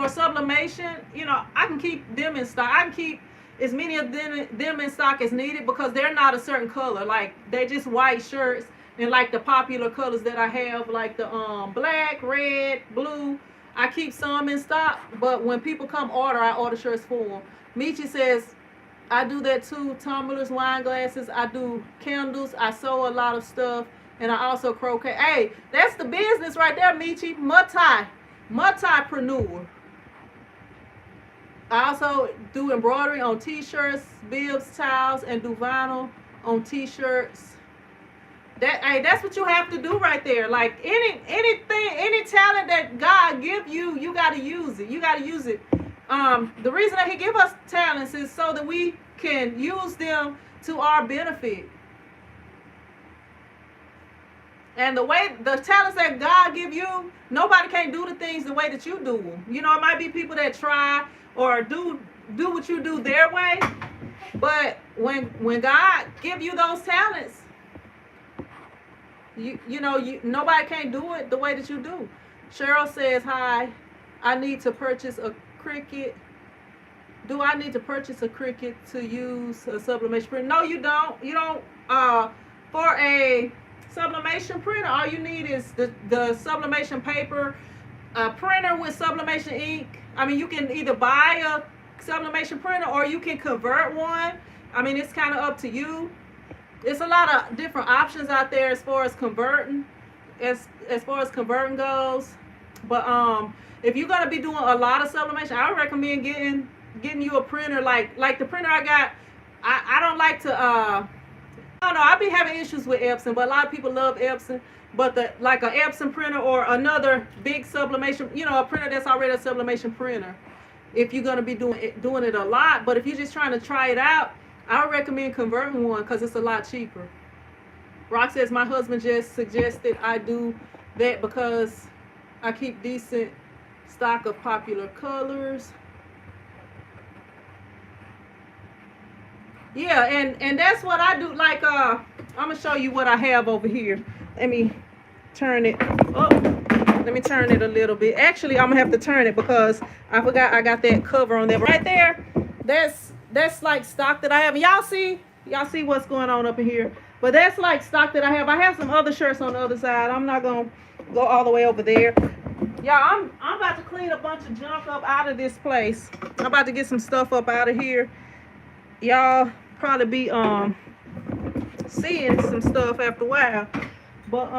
sublimation, I can keep them in stock. I can keep as many of them in stock as needed, because they're not a certain color. Like, they're just white shirts, and like the popular colors that I have, like the black, red, blue, I keep some in stock. But when people come order, I order shirts for them. Michi says, I do that too. Tumblers, wine glasses, I do candles, I sew a lot of stuff, and I also crochet. Hey, that's the business right there, Michi. Multipreneur. I also do embroidery on t-shirts, bibs, towels, and do vinyl on t-shirts. That's what you have to do right there. Like, any talent that God give you, you got to use it. You got to use it. The reason that he give us talents is so that we can use them to our benefit. And the talents that God give you, nobody can do the things the way that you do them. It might be people that try or do what you do their way, but when God give you those talents, nobody can do it the way that you do. Cheryl says, hi, I need to purchase a Cricut. Do I need to purchase a Cricut to use a sublimation printer? No, you don't. You don't. For a sublimation printer, all you need is the sublimation paper, a printer with sublimation ink. I mean, you can either buy a sublimation printer or you can convert one. I mean, it's kind of up to you. It's a lot of different options out there as far as converting, as far as converting goes. But if you're gonna be doing a lot of sublimation, I would recommend getting you a printer like the printer I got. I don't like to I don't know, I be having issues with Epson, but a lot of people love Epson. But like a Epson printer or another big sublimation, you know, a printer that's already a sublimation printer. If you're gonna be doing it a lot, but if you're just trying to try it out, I would recommend converting one because it's a lot cheaper. Rock says my husband just suggested I do that because I keep decent stock of popular colors. Yeah, and that's what I do. Like I'm gonna show you what I have over here. Let me turn it up. Let me turn it a little bit. Actually, I'm gonna have to turn it because I forgot I got that cover on there. But right there, that's like stock that I have. Y'all see what's going on up in here. But that's like stock that I have. I have some other shirts on the other side. I'm not gonna go all the way over there. Y'all, I'm about to clean a bunch of junk up out of this place. I'm about to get some stuff up out of here. Y'all probably be seeing some stuff after a while. But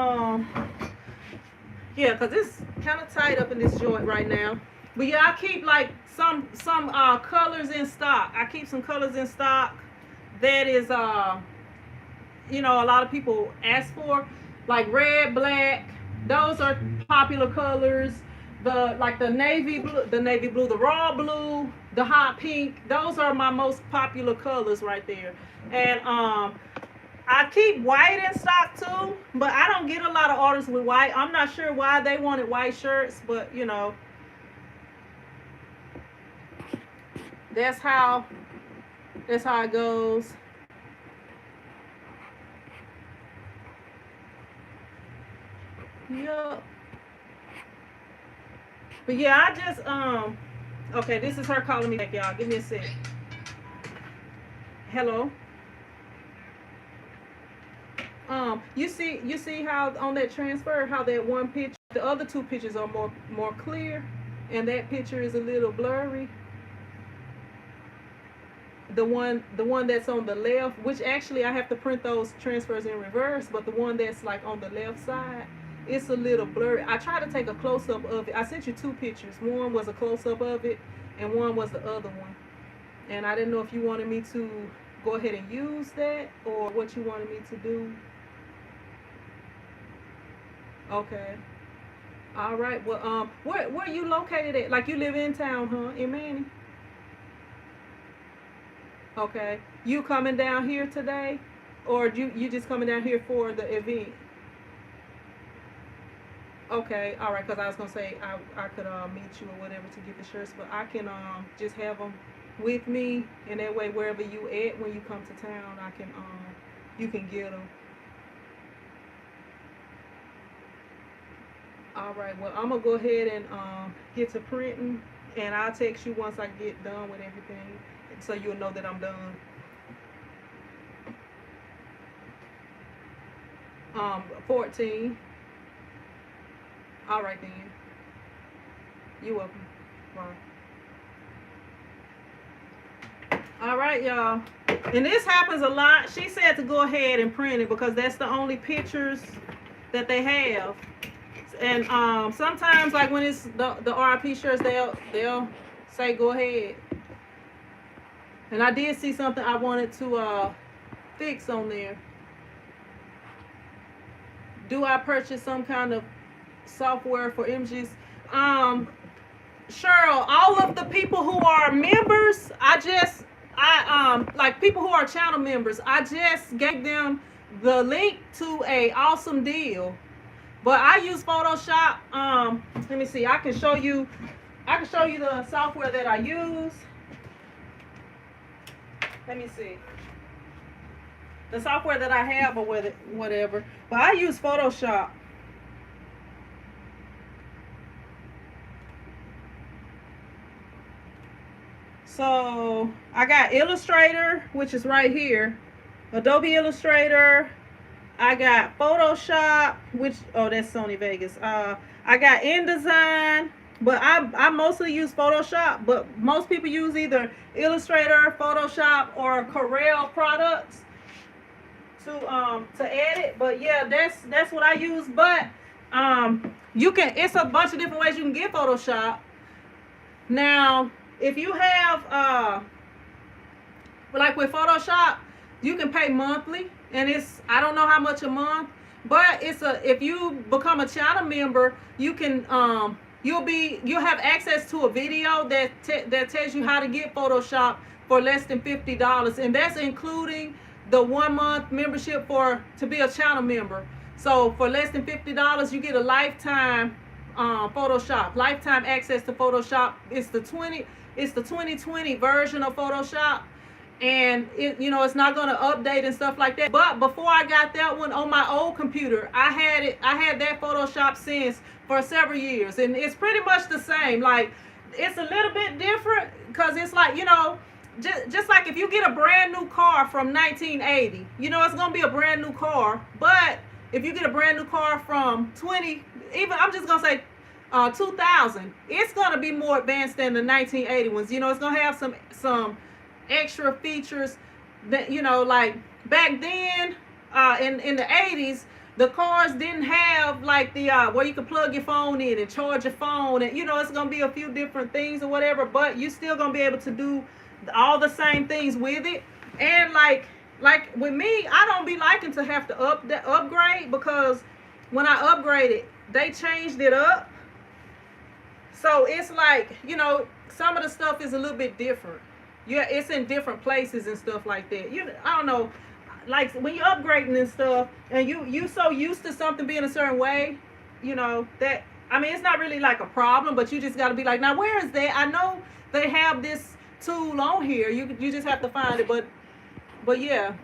yeah, because it's kind of tight up in this joint right now. But yeah, I keep like some colors in stock. I keep some colors in stock that is you know, a lot of people ask for, like red, black. Those are popular colors. The navy blue, the raw blue, the hot pink. Those are my most popular colors right there. And I keep white in stock too, but I don't get a lot of orders with white. I'm not sure why they wanted white shirts, but you know, that's how it goes. Yep. But yeah, I just okay, this is her calling me back, y'all. Give me a sec. Hello. You see how on that transfer, how that one picture, the other two pictures are more clear, and that picture is a little blurry. The one that's on the left, which actually I have to print those transfers in reverse, but the one that's like on the left side, it's a little blurry. I tried to take a close-up of it. I sent you two pictures. One was a close-up of it, and one was the other one. And I didn't know if you wanted me to go ahead and use that or what you wanted me to do. Okay. All right. Well, where are you located at? Like you live in town, huh? In Manning? Okay. You coming down here today, or you just coming down here for the event? Okay, all right, because I was gonna say I could meet you or whatever to get the shirts, but I can just have them with me, and that way wherever you at when you come to town, I can you can get them. All right, well I'm gonna go ahead and get to printing, and I'll text you once I get done with everything, so you'll know that I'm done. 14. All right then. You're welcome. Bye. All right, y'all. And this happens a lot. She said to go ahead and print it because that's the only pictures that they have. And sometimes, like when it's the RIP shirts, they'll say go ahead. And I did see something I wanted to fix on there. Do I purchase some kind of software for images? Cheryl, all of the people who are members, like people who are channel members, I just gave them the link to a awesome deal. But I use Photoshop. Let me see. I can show you the software that I use. Let me see. The software that I have or whatever. But I use Photoshop. So I got Illustrator, which is right here, Adobe Illustrator. I got Photoshop, which, oh, that's Sony Vegas. I got InDesign, but I mostly use Photoshop. But most people use either Illustrator, Photoshop, or Corel products to edit. But yeah, that's what I use. But you can, it's a bunch of different ways you can get Photoshop. Now, if you have like with Photoshop, you can pay monthly, and it's, I don't know how much a month, but it's if you become a channel member, you can you'll have access to a video that tells you how to get Photoshop for less than $50, and that's including the 1 month membership to be a channel member. So for less than $50, you get a lifetime Photoshop, lifetime access to Photoshop. It's the 2020 version of Photoshop, and it's not going to update and stuff like that. But before I got that one on my old computer, I had that Photoshop since for several years, and it's pretty much the same. Like, it's a little bit different because it's like, just like if you get a brand new car from 1980, it's going to be a brand new car. But if you get a brand new car from I'm just going to say 2000, it's going to be more advanced than the 1980 ones. It's going to have some extra features that, like back then, in the 80s, the cars didn't have like the where you could plug your phone in and charge your phone, and it's going to be a few different things or whatever, but you still going to be able to do all the same things with it. And like with me, I don't be liking to have to upgrade, because when I upgraded, they changed it up. So it's like, some of the stuff is a little bit different. Yeah, it's in different places and stuff like that. I don't know, like when you're upgrading and stuff, and you so used to something being a certain way, that, I mean, it's not really like a problem, but you just got to be like, now where is that? I know they have this tool on here. You just have to find it. But yeah.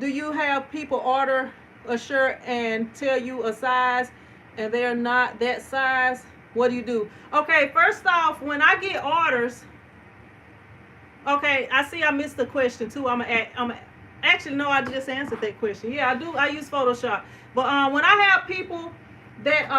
Do you have people order a shirt and tell you a size and they're not that size? What do you do? Okay, first off, when I get orders, okay, I see I missed the question too. Actually, no, I just answered that question. Yeah, I do. I use Photoshop. But when I have people that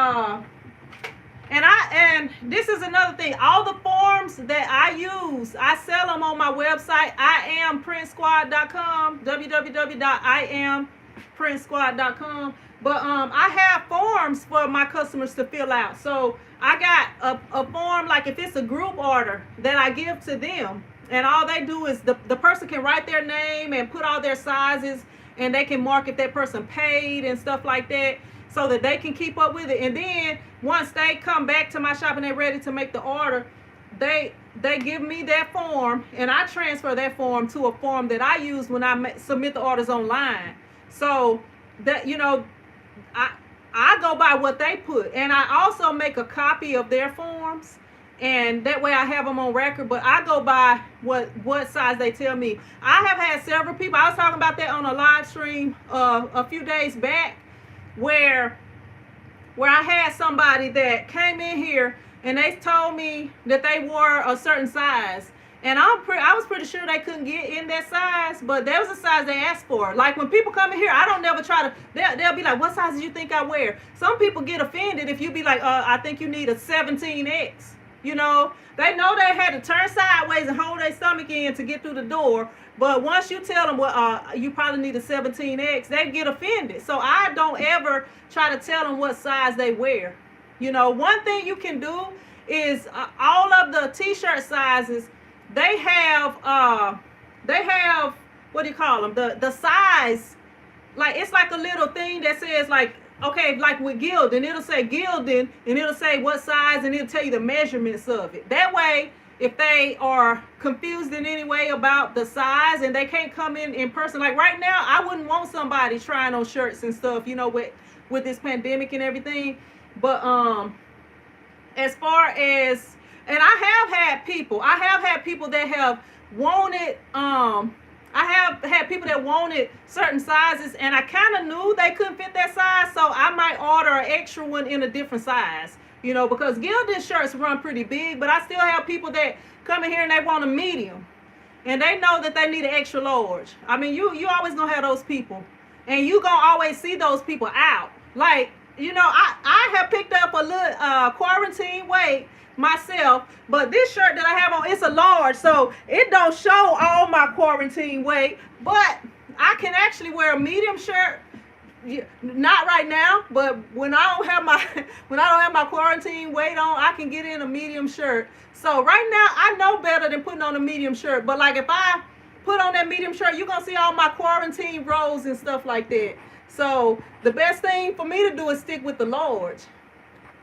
and this is another thing. All the forms that I use, I sell them on my website, iamprintsquad.com, www.iamprintsquad.com. But I have forms for my customers to fill out. So I got a form, like if it's a group order that I give to them, and all they do is the person can write their name and put all their sizes, and they can mark if that person paid and stuff like that, so that they can keep up with it. And then once they come back to my shop and they're ready to make the order, they give me that form, and I transfer that form to a form that I use when I submit the orders online. So that, I go by what they put, and I also make a copy of their forms, and that way I have them on record. But I go by what size they tell me. I have had several people, I was talking about that on a live stream a few days back, where I had somebody that came in here and they told me that they wore a certain size, and I was pretty sure they couldn't get in that size, but there was a size they asked for. Like when people come in here, I don't never try to, they'll be like, what size do you think I wear? Some people get offended if you be like, I think you need a 17X. They know they had to turn sideways and hold their stomach in to get through the door. But once you tell them, well, you probably need a 17X, they get offended. So I don't ever try to tell them what size they wear. One thing you can do is all of the t-shirt sizes, they have what do you call them? The size, like it's like a little thing that says like, okay, like with Gildan, it'll say Gildan, and it'll say what size, and it'll tell you the measurements of it. That way, if they are confused in any way about the size and they can't come in person, like right now, I wouldn't want somebody trying on shirts and stuff, with this pandemic and everything. But as far as, and I have had people that have wanted, I have had people that wanted certain sizes, and I kind of knew they couldn't fit that size, so I might order an extra one in a different size. You know, because gilded shirts run pretty big, but I still have people that come in here and they want a medium. And they know that they need an extra large. I mean, you always gonna have those people. And you gonna always see those people out. Like, you know, I have picked up a little quarantine weight myself, but this shirt that I have on, it's a large, so it don't show all my quarantine weight, but I can actually wear a medium shirt. Not right now, but when I don't have my quarantine weight on, I can get in a medium shirt. So right now I know better than putting on a medium shirt, but like if I put on that medium shirt, you're gonna see all my quarantine rolls and stuff like that. So the best thing for me to do is stick with the large,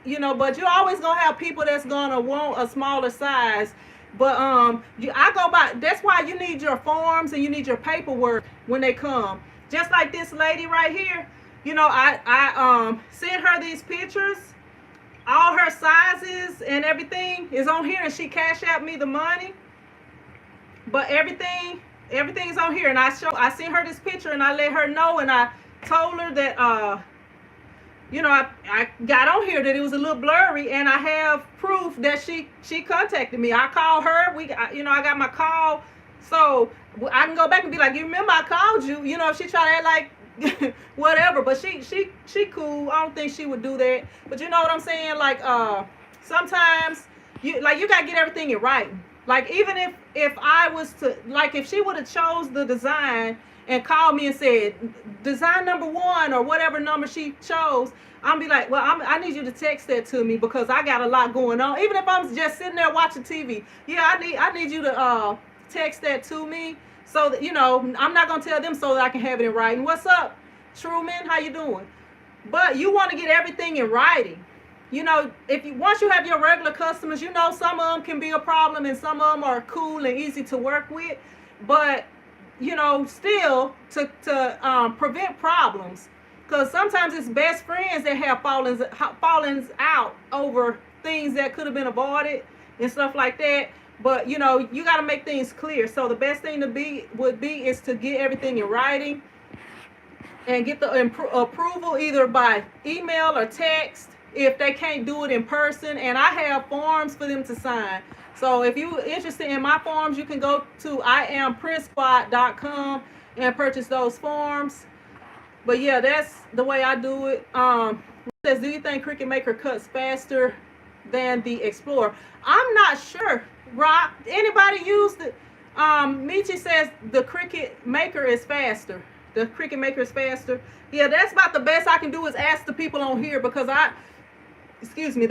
you know, but you're always gonna have people that's gonna want a smaller size. But I go by, that's why you need your forms and you need your paperwork when they come. Just like this lady right here, you know, I sent her these pictures, all her sizes and everything is on here, and she cashed out me the money. But everything's on here, and I sent her this picture, and I let her know, and I told her that you know, I got on here that it was a little blurry, and I have proof that she contacted me. I called her. You know, I got my call, so I can go back and be like, you remember I called you? You know, if she try to act like whatever, but she cool. I don't think she would do that. But you know what I'm saying? Like sometimes you gotta get everything in writing. Like even if I was to, like if she would have chose the design and called me and said design number 1 or whatever number she chose, I'll be like, well, I need you to text that to me because I got a lot going on. Even if I'm just sitting there watching TV, yeah, I need you to text that to me so that, you know, I'm not gonna tell them so that I can have it in writing. What's up, Truman? How you doing? But you want to get everything in writing. You know, once you have your regular customers, you know, some of them can be a problem and some of them are cool and easy to work with. But you know, still to prevent problems, because sometimes it's best friends that have fallings out over things that could have been avoided and stuff like that. But you know, you got to make things clear. So the best thing would be is to get everything in writing and get the approval either by email or text if they can't do it in person. And I have forms for them to sign. So if you're interested in my forms, you can go to iamprintsquad.com and purchase those forms. But yeah, that's the way I do it. It says, do you think Cricut Maker cuts faster than the Explorer? I'm not sure. Rock, anybody used it? Michi says the Cricut Maker is faster. The Cricut Maker is faster. Yeah, that's about the best I can do is ask the people on here, because the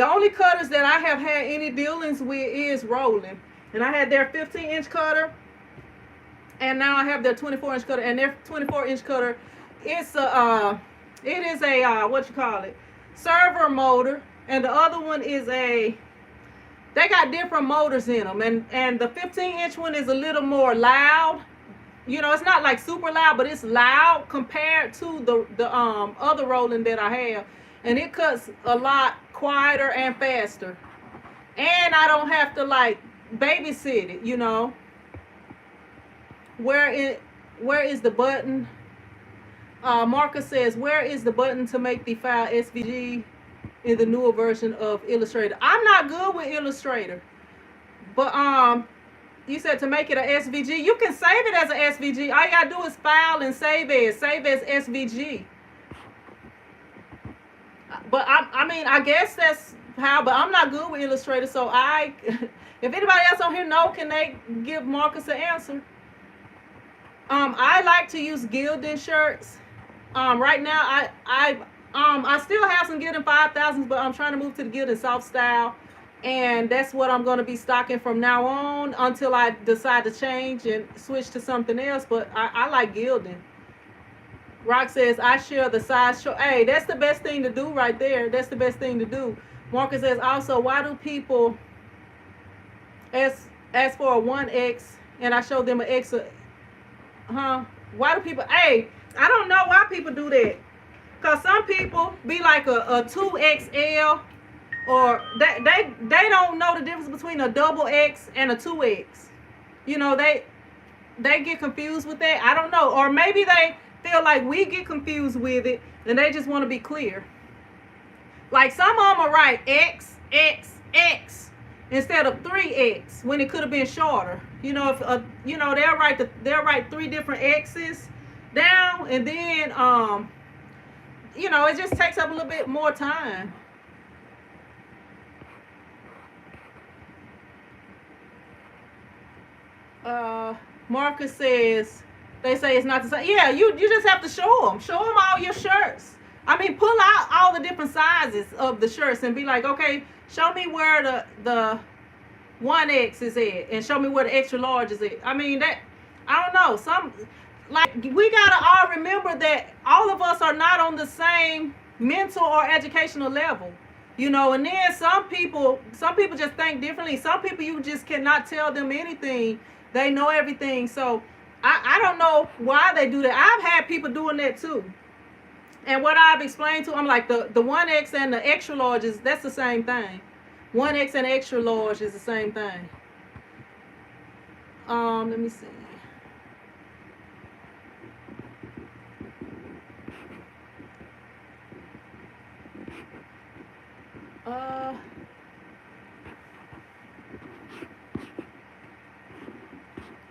only cutters that I have had any dealings with is rolling. And I had their 15-inch cutter, and now I have their 24-inch cutter. And their 24-inch cutter, it is a servo motor, and the other one is they got different motors in them. And the 15-inch one is a little more loud. You know, it's not like super loud, but it's loud compared to the other rolling that I have. And it cuts a lot quieter and faster. And I don't have to like babysit it, you know. Where is the button? Marcus says, where is the button to make the file SVG in the newer version of Illustrator? I'm not good with Illustrator. But you said to make it a SVG. You can save it as a SVG. All you gotta do is file and save as SVG. But I mean, I guess that's how, but I'm not good with Illustrator, so if anybody else on here know, can they give Marcus an answer? I like to use Gildan shirts. Right now, I still have some Gildan 5000s, but I'm trying to move to the Gildan soft style, and that's what I'm going to be stocking from now on until I decide to change and switch to something else. But I like Gildan. Rock says, I share the size chart. Hey, that's the best thing to do right there. That's the best thing to do. Marcus says, also, why do people ask for a 1X and I show them an X? Why do people, hey, I don't know why people do that. Because some people be like a 2XL, or they don't know the difference between a double X and a 2X. You know, they get confused with that. I don't know. Or maybe they feel like we get confused with it and they just want to be clear. Like some of them are right X, X, X instead of 3X when it could have been shorter. You know, if you know, they'll write 3 different X's down, and then you know, it just takes up a little bit more time. Marcus says they say it's not the same. Yeah, you just have to show them. Show them all your shirts. I mean, pull out all the different sizes of the shirts and be like, okay, show me where the 1X is at, and show me where the extra large is at. I mean, that, I don't know. Some, like, we gotta all remember that all of us are not on the same mental or educational level. You know, and then some people just think differently. Some people, you just cannot tell them anything. They know everything. So I don't know why they do that. I've had people doing that too. And what I've explained to them, like the 1X and the extra large that's the same thing. 1X and extra large is the same thing. Let me see.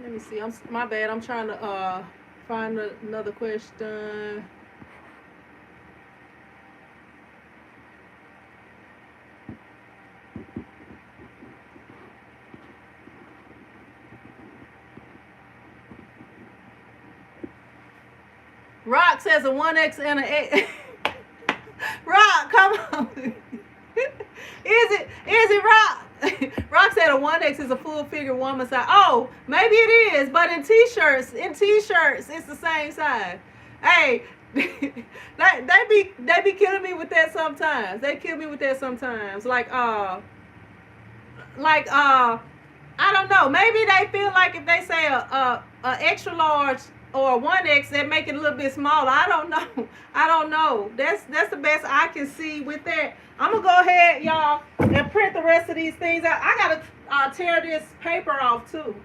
Let me see. My bad. I'm trying to find another question. Rock says a 1X and an 8. Rock, come on. Is it Rock? Rock said a 1X is a full figure woman size. Oh, maybe it is, but in t-shirts, it's the same size. Hey, they be killing me with that sometimes. They kill me with that sometimes. Like I don't know. Maybe they feel like if they say a extra large or a 1X, that make it a little bit smaller. I don't know. That's the best I can see with that. I'm gonna go ahead, y'all, and print the rest of these things out. I gotta tear this paper off too.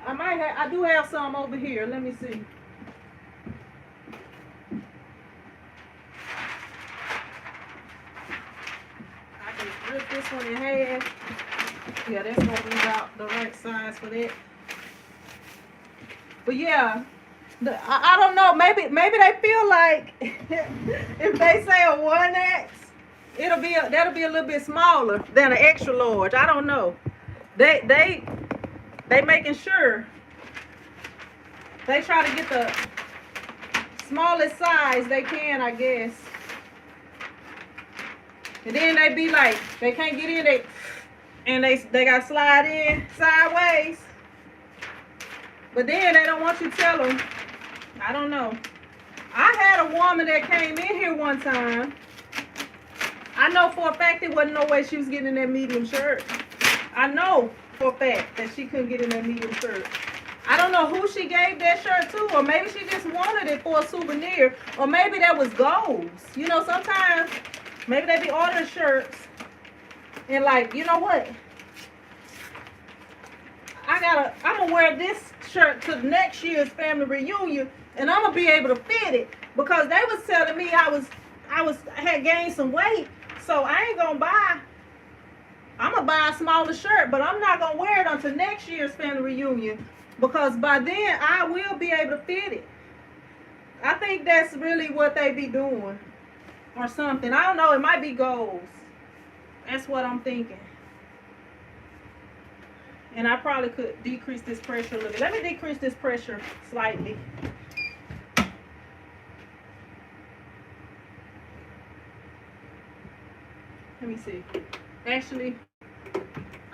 I do have some over here. Let me see. I can rip this one in half. Yeah, that's gonna be about the right size for that. But yeah, I don't know. Maybe they feel like if they say a 1X, that'll be a little bit smaller than an extra large. I don't know. They making sure they try to get the smallest size they can, I guess. And then they be like, they can't get in, they got to slide in sideways. But then they don't want you to tell them. I don't know. I had a woman that came in here one time. I know for a fact there wasn't no way she was getting in that medium shirt. I know for a fact that she couldn't get in that medium shirt. I don't know who she gave that shirt to, or maybe she just wanted it for a souvenir, or maybe that was goals. You know, sometimes maybe they be ordering shirts and like, you know what? I'm gonna wear this shirt to the next year's family reunion, and I'm gonna be able to fit it, because they was telling me I had gained some weight, so I ain't gonna buy. I'm gonna buy a smaller shirt, but I'm not gonna wear it until next year's family reunion, because by then I will be able to fit it. I think that's really what they be doing, or something. I don't know. It might be goals. That's what I'm thinking. And I probably could decrease this pressure a little bit. Let me decrease this pressure slightly. Let me see. Actually,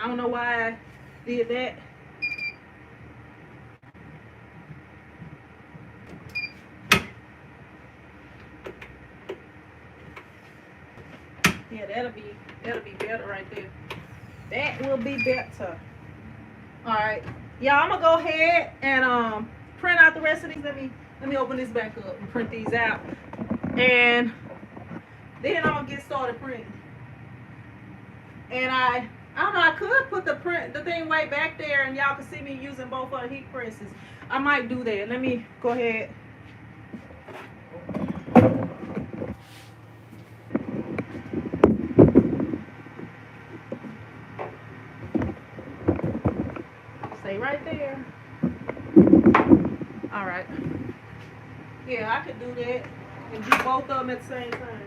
I don't know why I did that. Yeah, that'll be better right there. That will be better. All right, y'all, I'm gonna go ahead and print out the rest of these. Let me open this back up and print these out, and then I'll get started printing. And I don't know, I could put the thing way back there, and y'all can see me using both of the heat presses. I might do that. Let me go ahead. right there. All right. Yeah, I could do that and do both of them at the same time.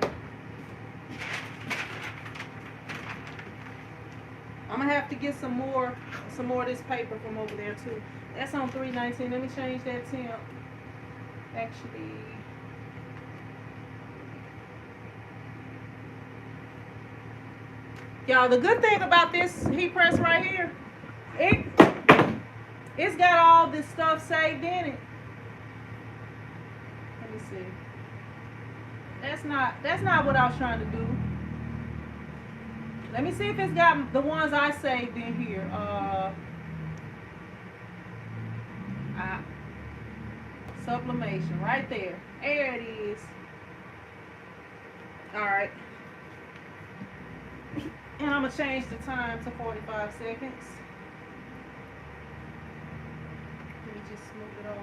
I'm gonna have to get some more of this paper from over there too. That's on 319. Let me change that temp. Actually, y'all, the good thing about this heat press right here, it it's got all this stuff saved in it. Let me see. That's not what I was trying to do. Let me see if it's got the ones I saved in here. Sublimation right there. There it is. All right. And I'm gonna change the time to 45 seconds. Let me just move it over.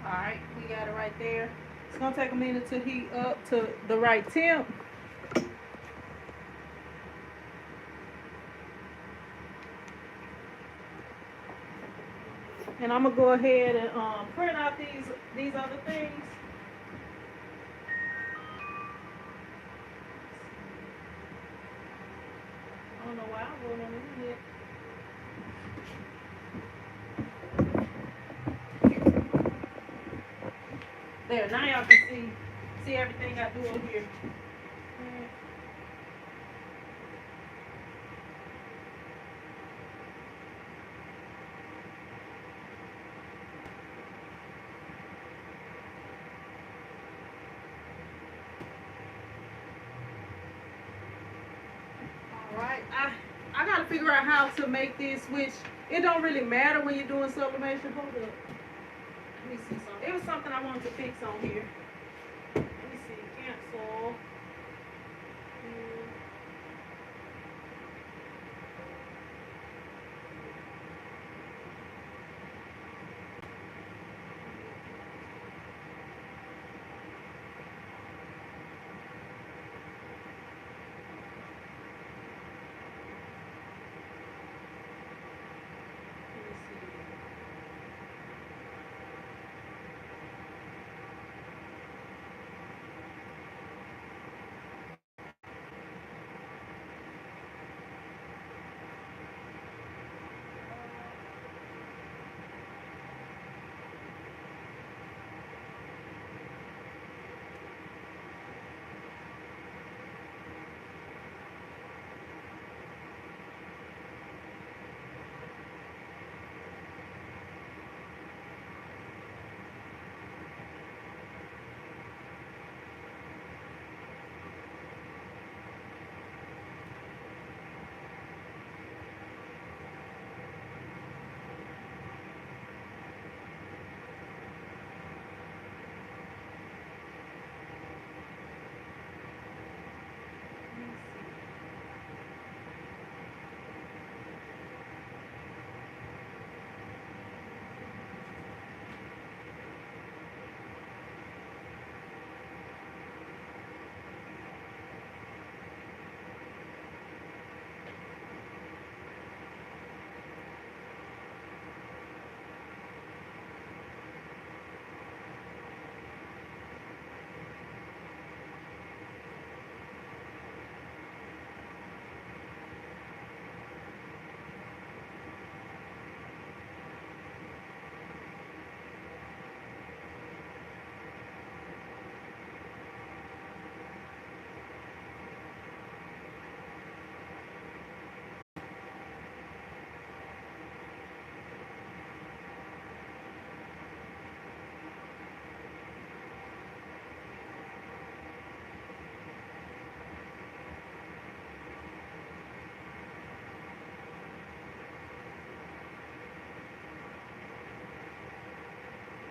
All right, we got it right there. It's gonna take a minute to heat up to the right temp. And I'm gonna go ahead and print out these other things. I don't know why I'm going on the internet. There, now y'all can see everything I do over here. Alright, I gotta figure out how to make this, which it don't really matter when you're doing sublimation. Hold up. Let me see something. It was something I wanted to fix on here. Let me see. Cancel.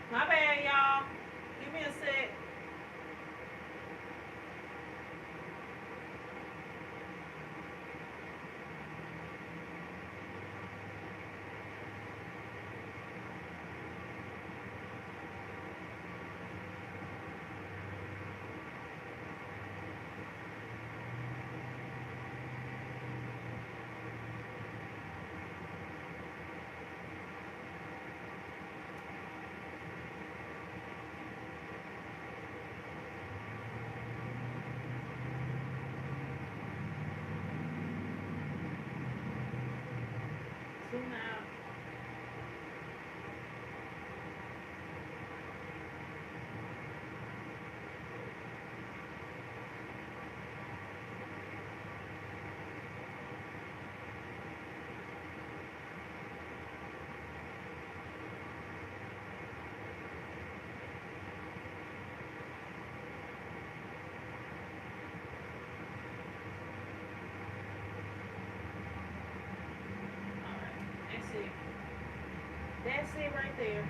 My bad, y'all. Give me a sec. zoom out. That's it right there.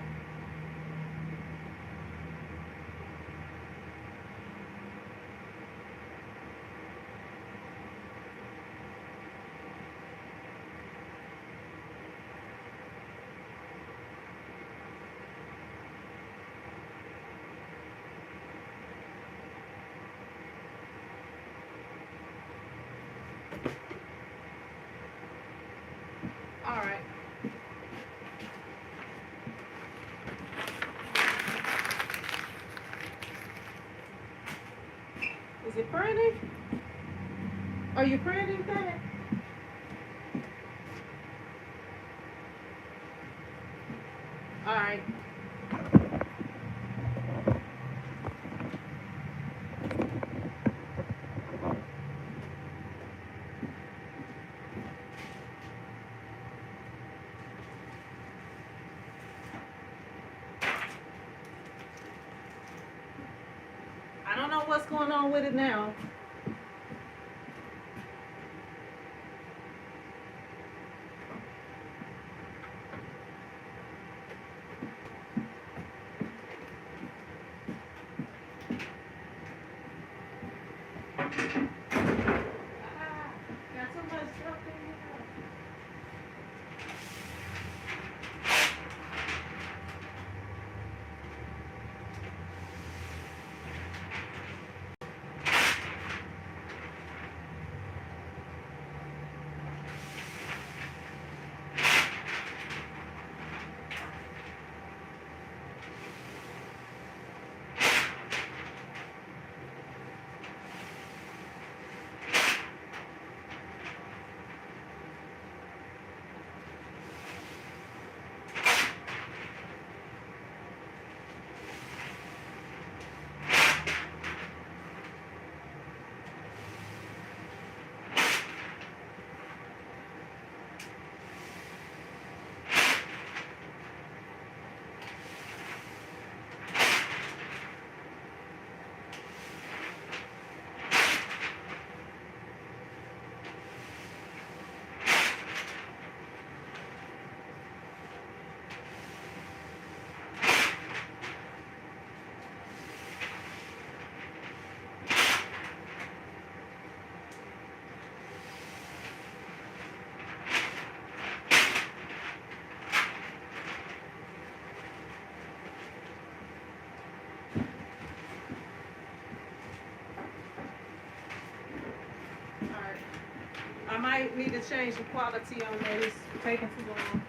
All right. Is it pretty? Are you printing that? All right. I don't know what's going on with it now. Got so much stuff in here. I might need to change the quality on there. It's taking too long.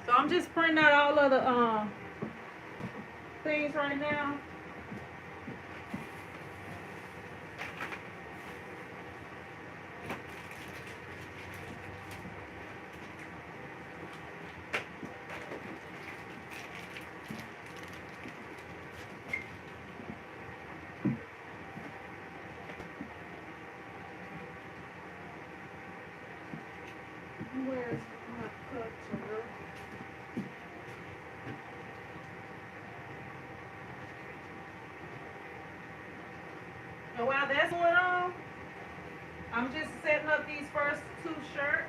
So I'm just printing out all of the things right now. Where's my cutter? And while that's going on, I'm just setting up these first two shirts.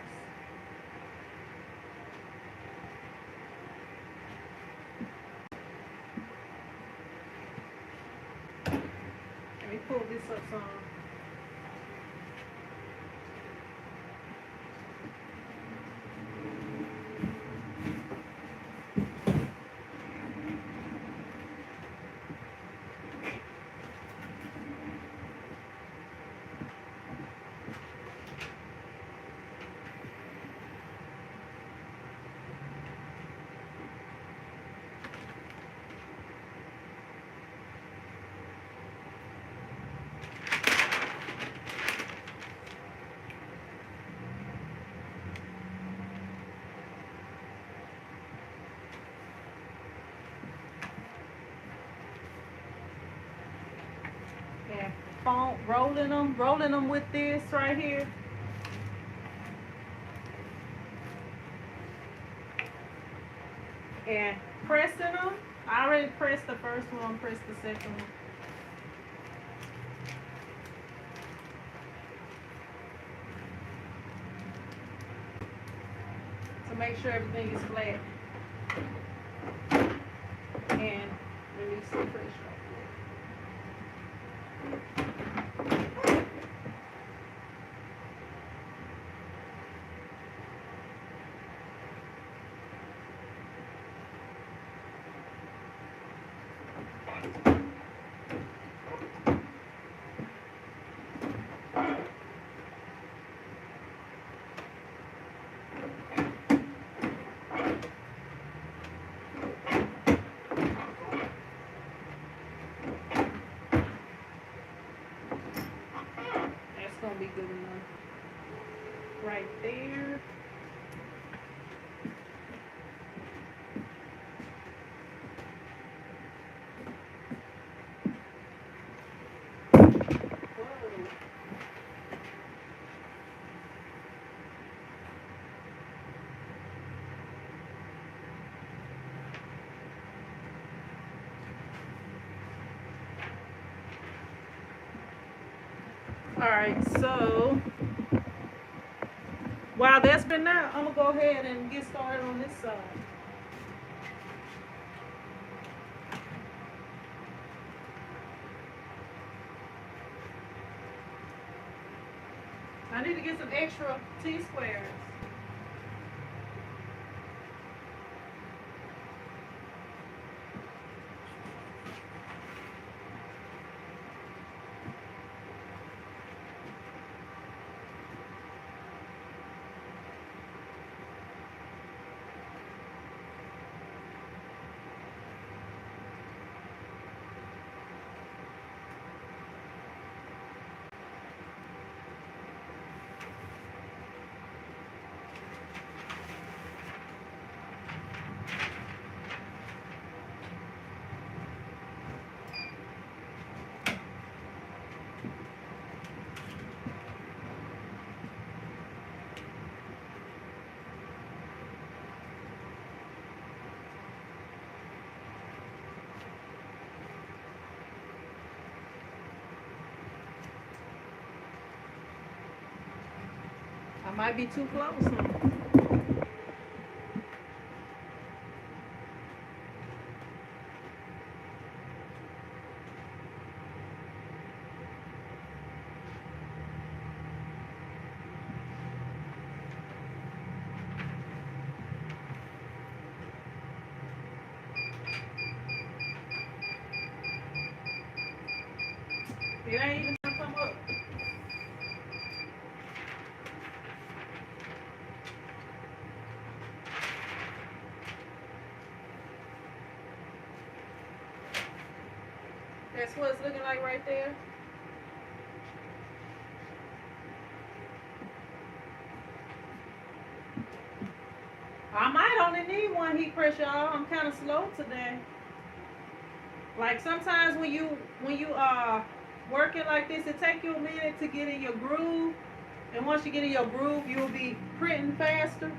pull this up some. And rolling them with this right here. And pressing them. I already pressed the first one, press the second one. To make sure everything is flat. And release the pressure. Gonna be good enough right there. Alright, so while that's been out, I'm gonna go ahead and get started on this side. I need to get some extra T-squares. I might be too close. It ain't even gonna come up. That's what it's looking like right there. I might only need one heat press, y'all. I'm kind of slow today. Like sometimes when you working like this, it take you a minute to get in your groove, and once you get in your groove, you'll be printing faster.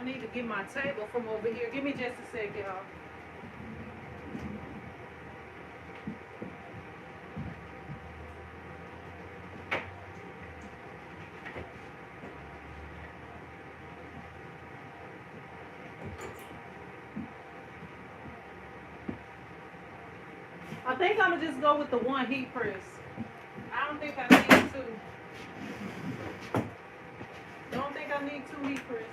I need to get my table from over here. Give me just a second, y'all. I think I'm gonna just go with the one heat press. I don't think I need two. Don't think I need two heat presses.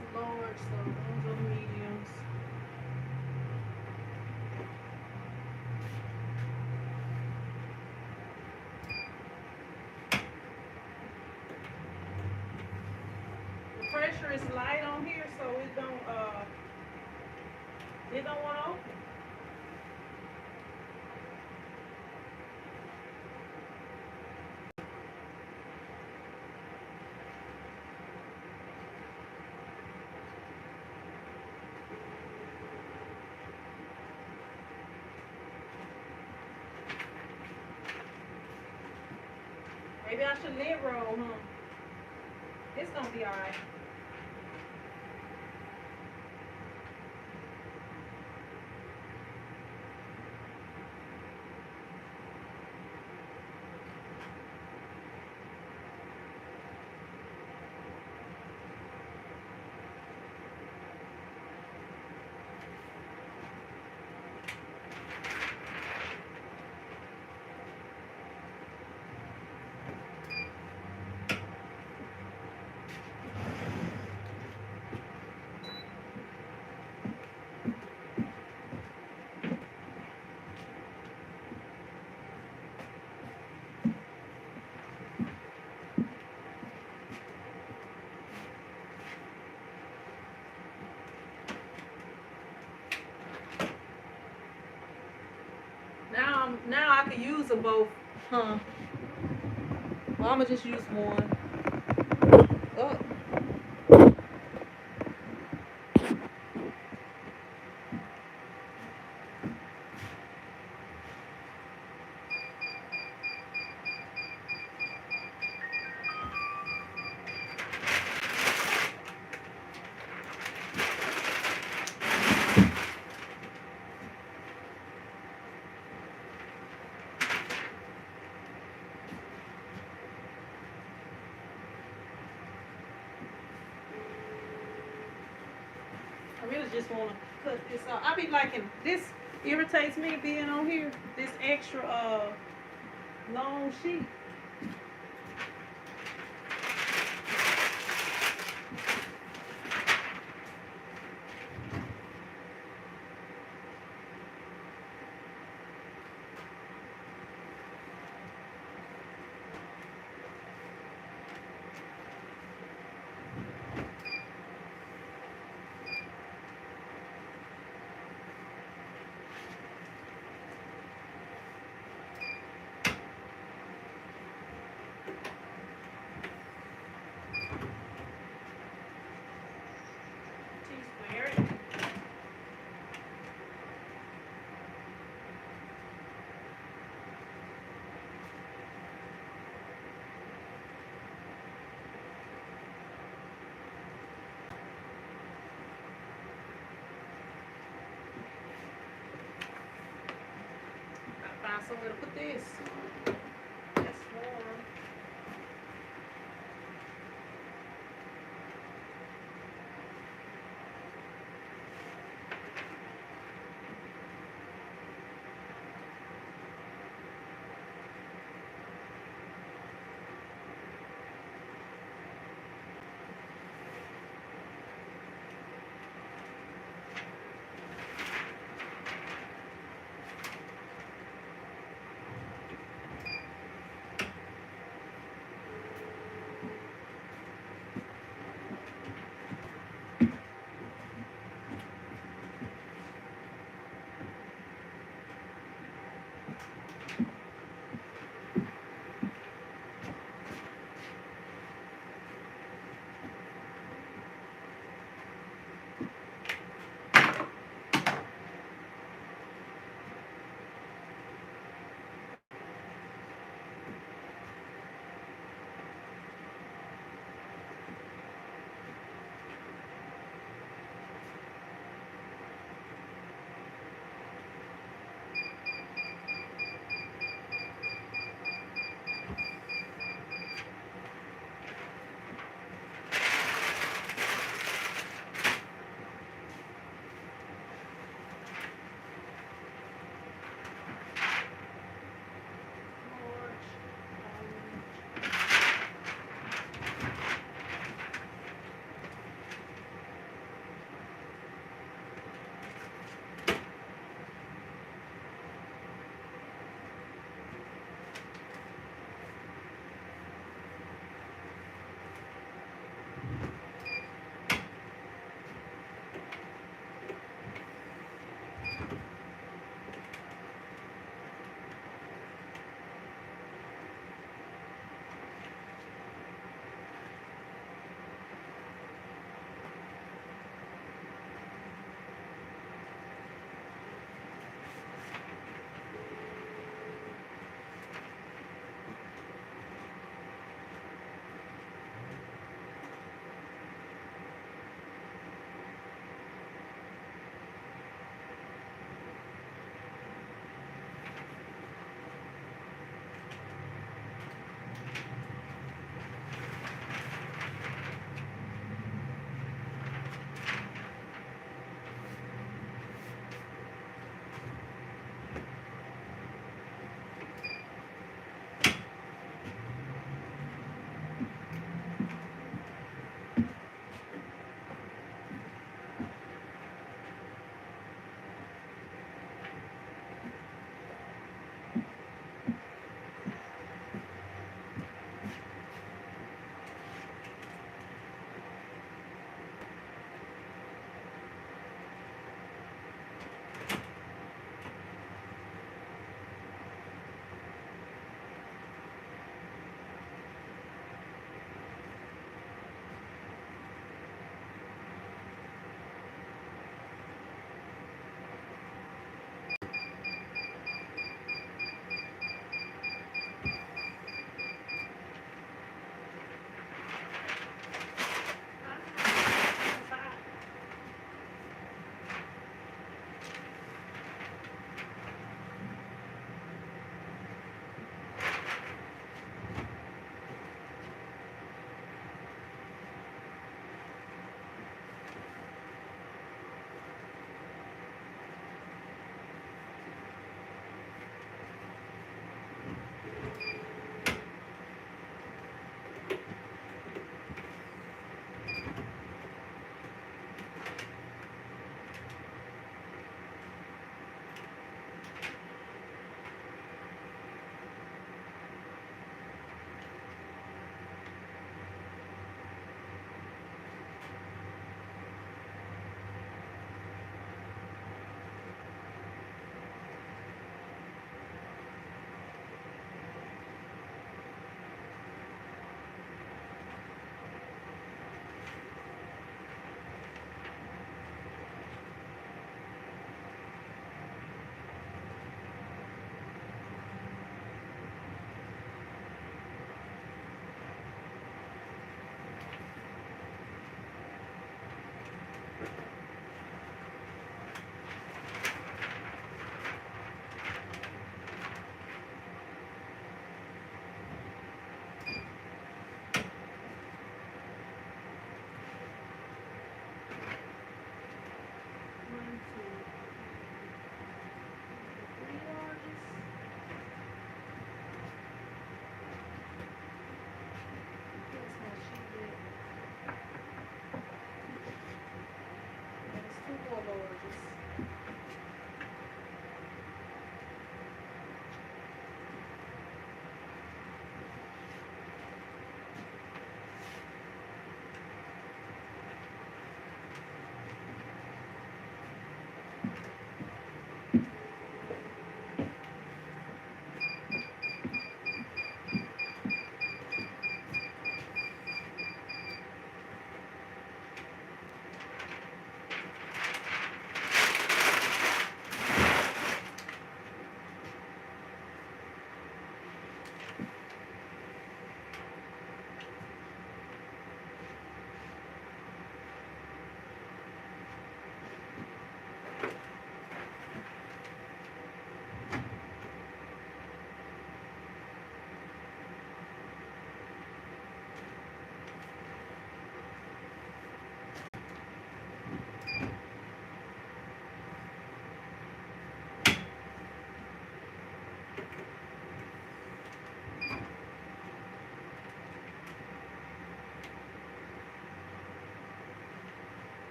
It's large, so those are the mediums. The pressure is light on here, so it don't want to open. Maybe I should lid roll, huh? It's gonna be alright. Now I can use them both, huh? Well, I'm gonna just use one. Oh. I really just want to cut this off. I be liking this. Irritates me being on here. This extra long sheet. Find somewhere to put this. That's warm.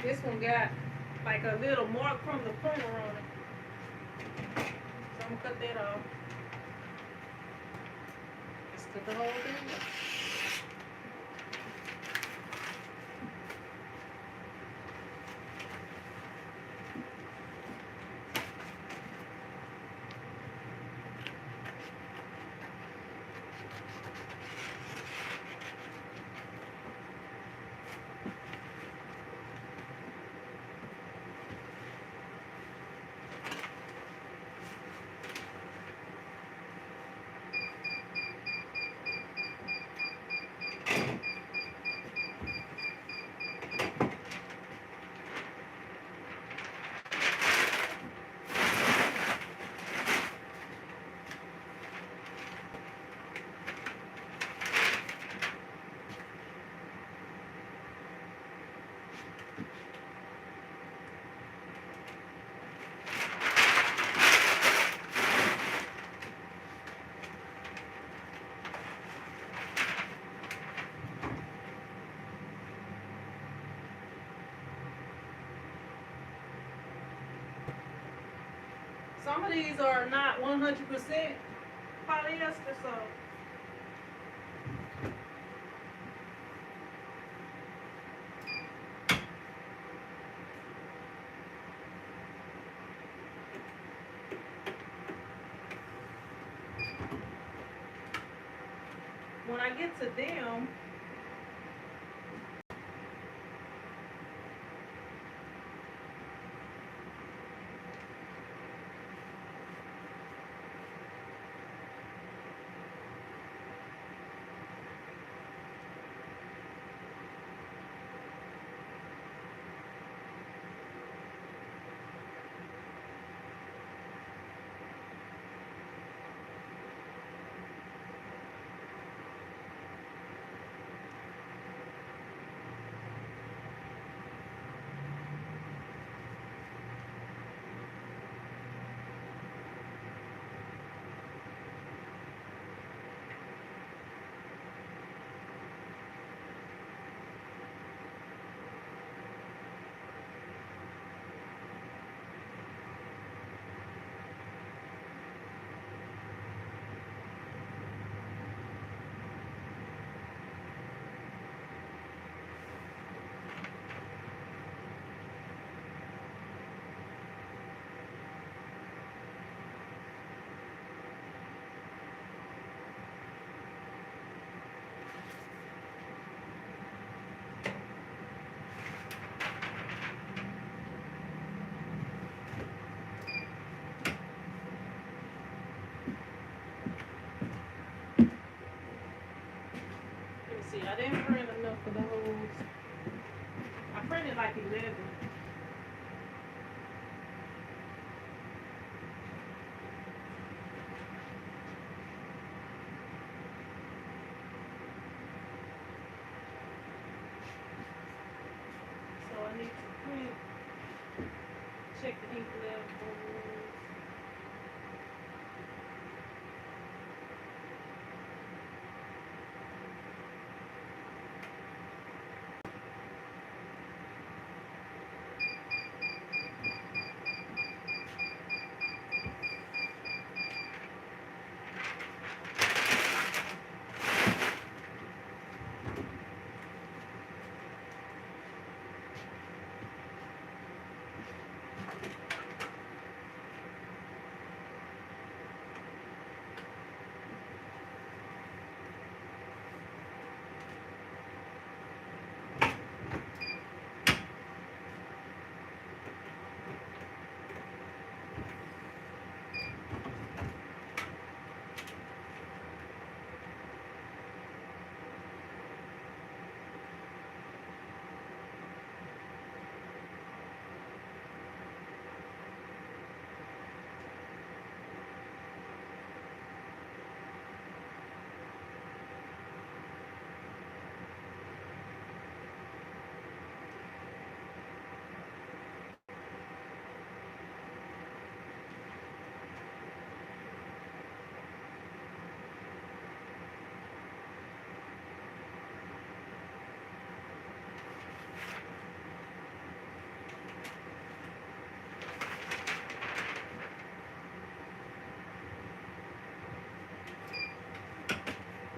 This one got like a little mark from the printer on it. So I'm gonna cut that off. Let's cut the whole thing off. Some of these are not 100% polyester, so when I get to them, see, I didn't print enough for those. I printed like 11. So I need to print, check the ink level.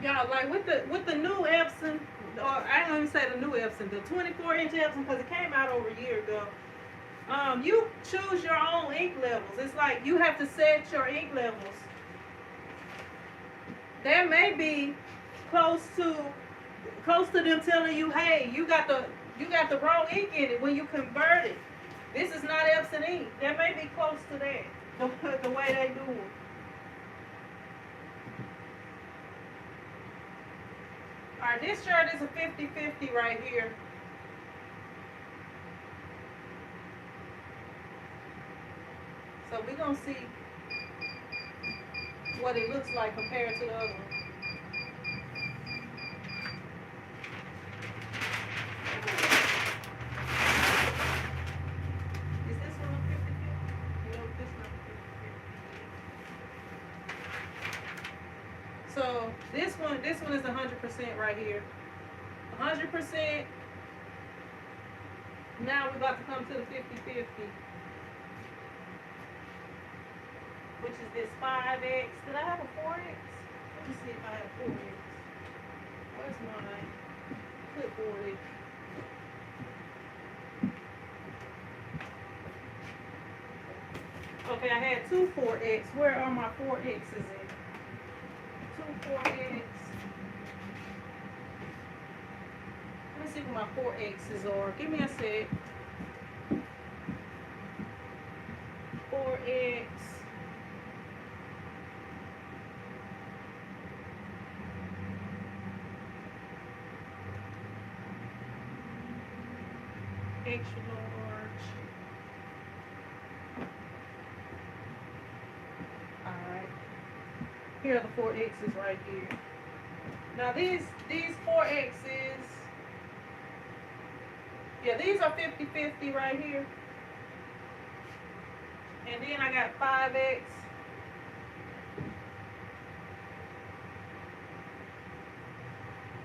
Y'all, like with the new Epson, or I don't even say the new Epson, the 24-inch Epson, because it came out over a year ago. You choose your own ink levels. It's like you have to set your ink levels. There may be close to them telling you, hey, you got the wrong ink in it when you convert it. This is not Epson ink. That may be close to that, the way they do it. All right, this shirt is a 50-50 right here. So we're going to see what it looks like compared to the other one. Is this one a 50-50? No, this not a 50-50. So this one is 100% right here. 100%. Now we're about to come to the 50-50. Which is this 5X. Did I have a 4X? Let me see if I have 4X. Where's my clipboard? Okay, I had two 4X. Where are my 4X's at? Two 4X. Let me see what my 4X's are. Give me a sec. 4X. Extra large. Alright. Here are the 4X's right here. Now these 4X's, yeah, these are 50-50 right here. And then I got 5X.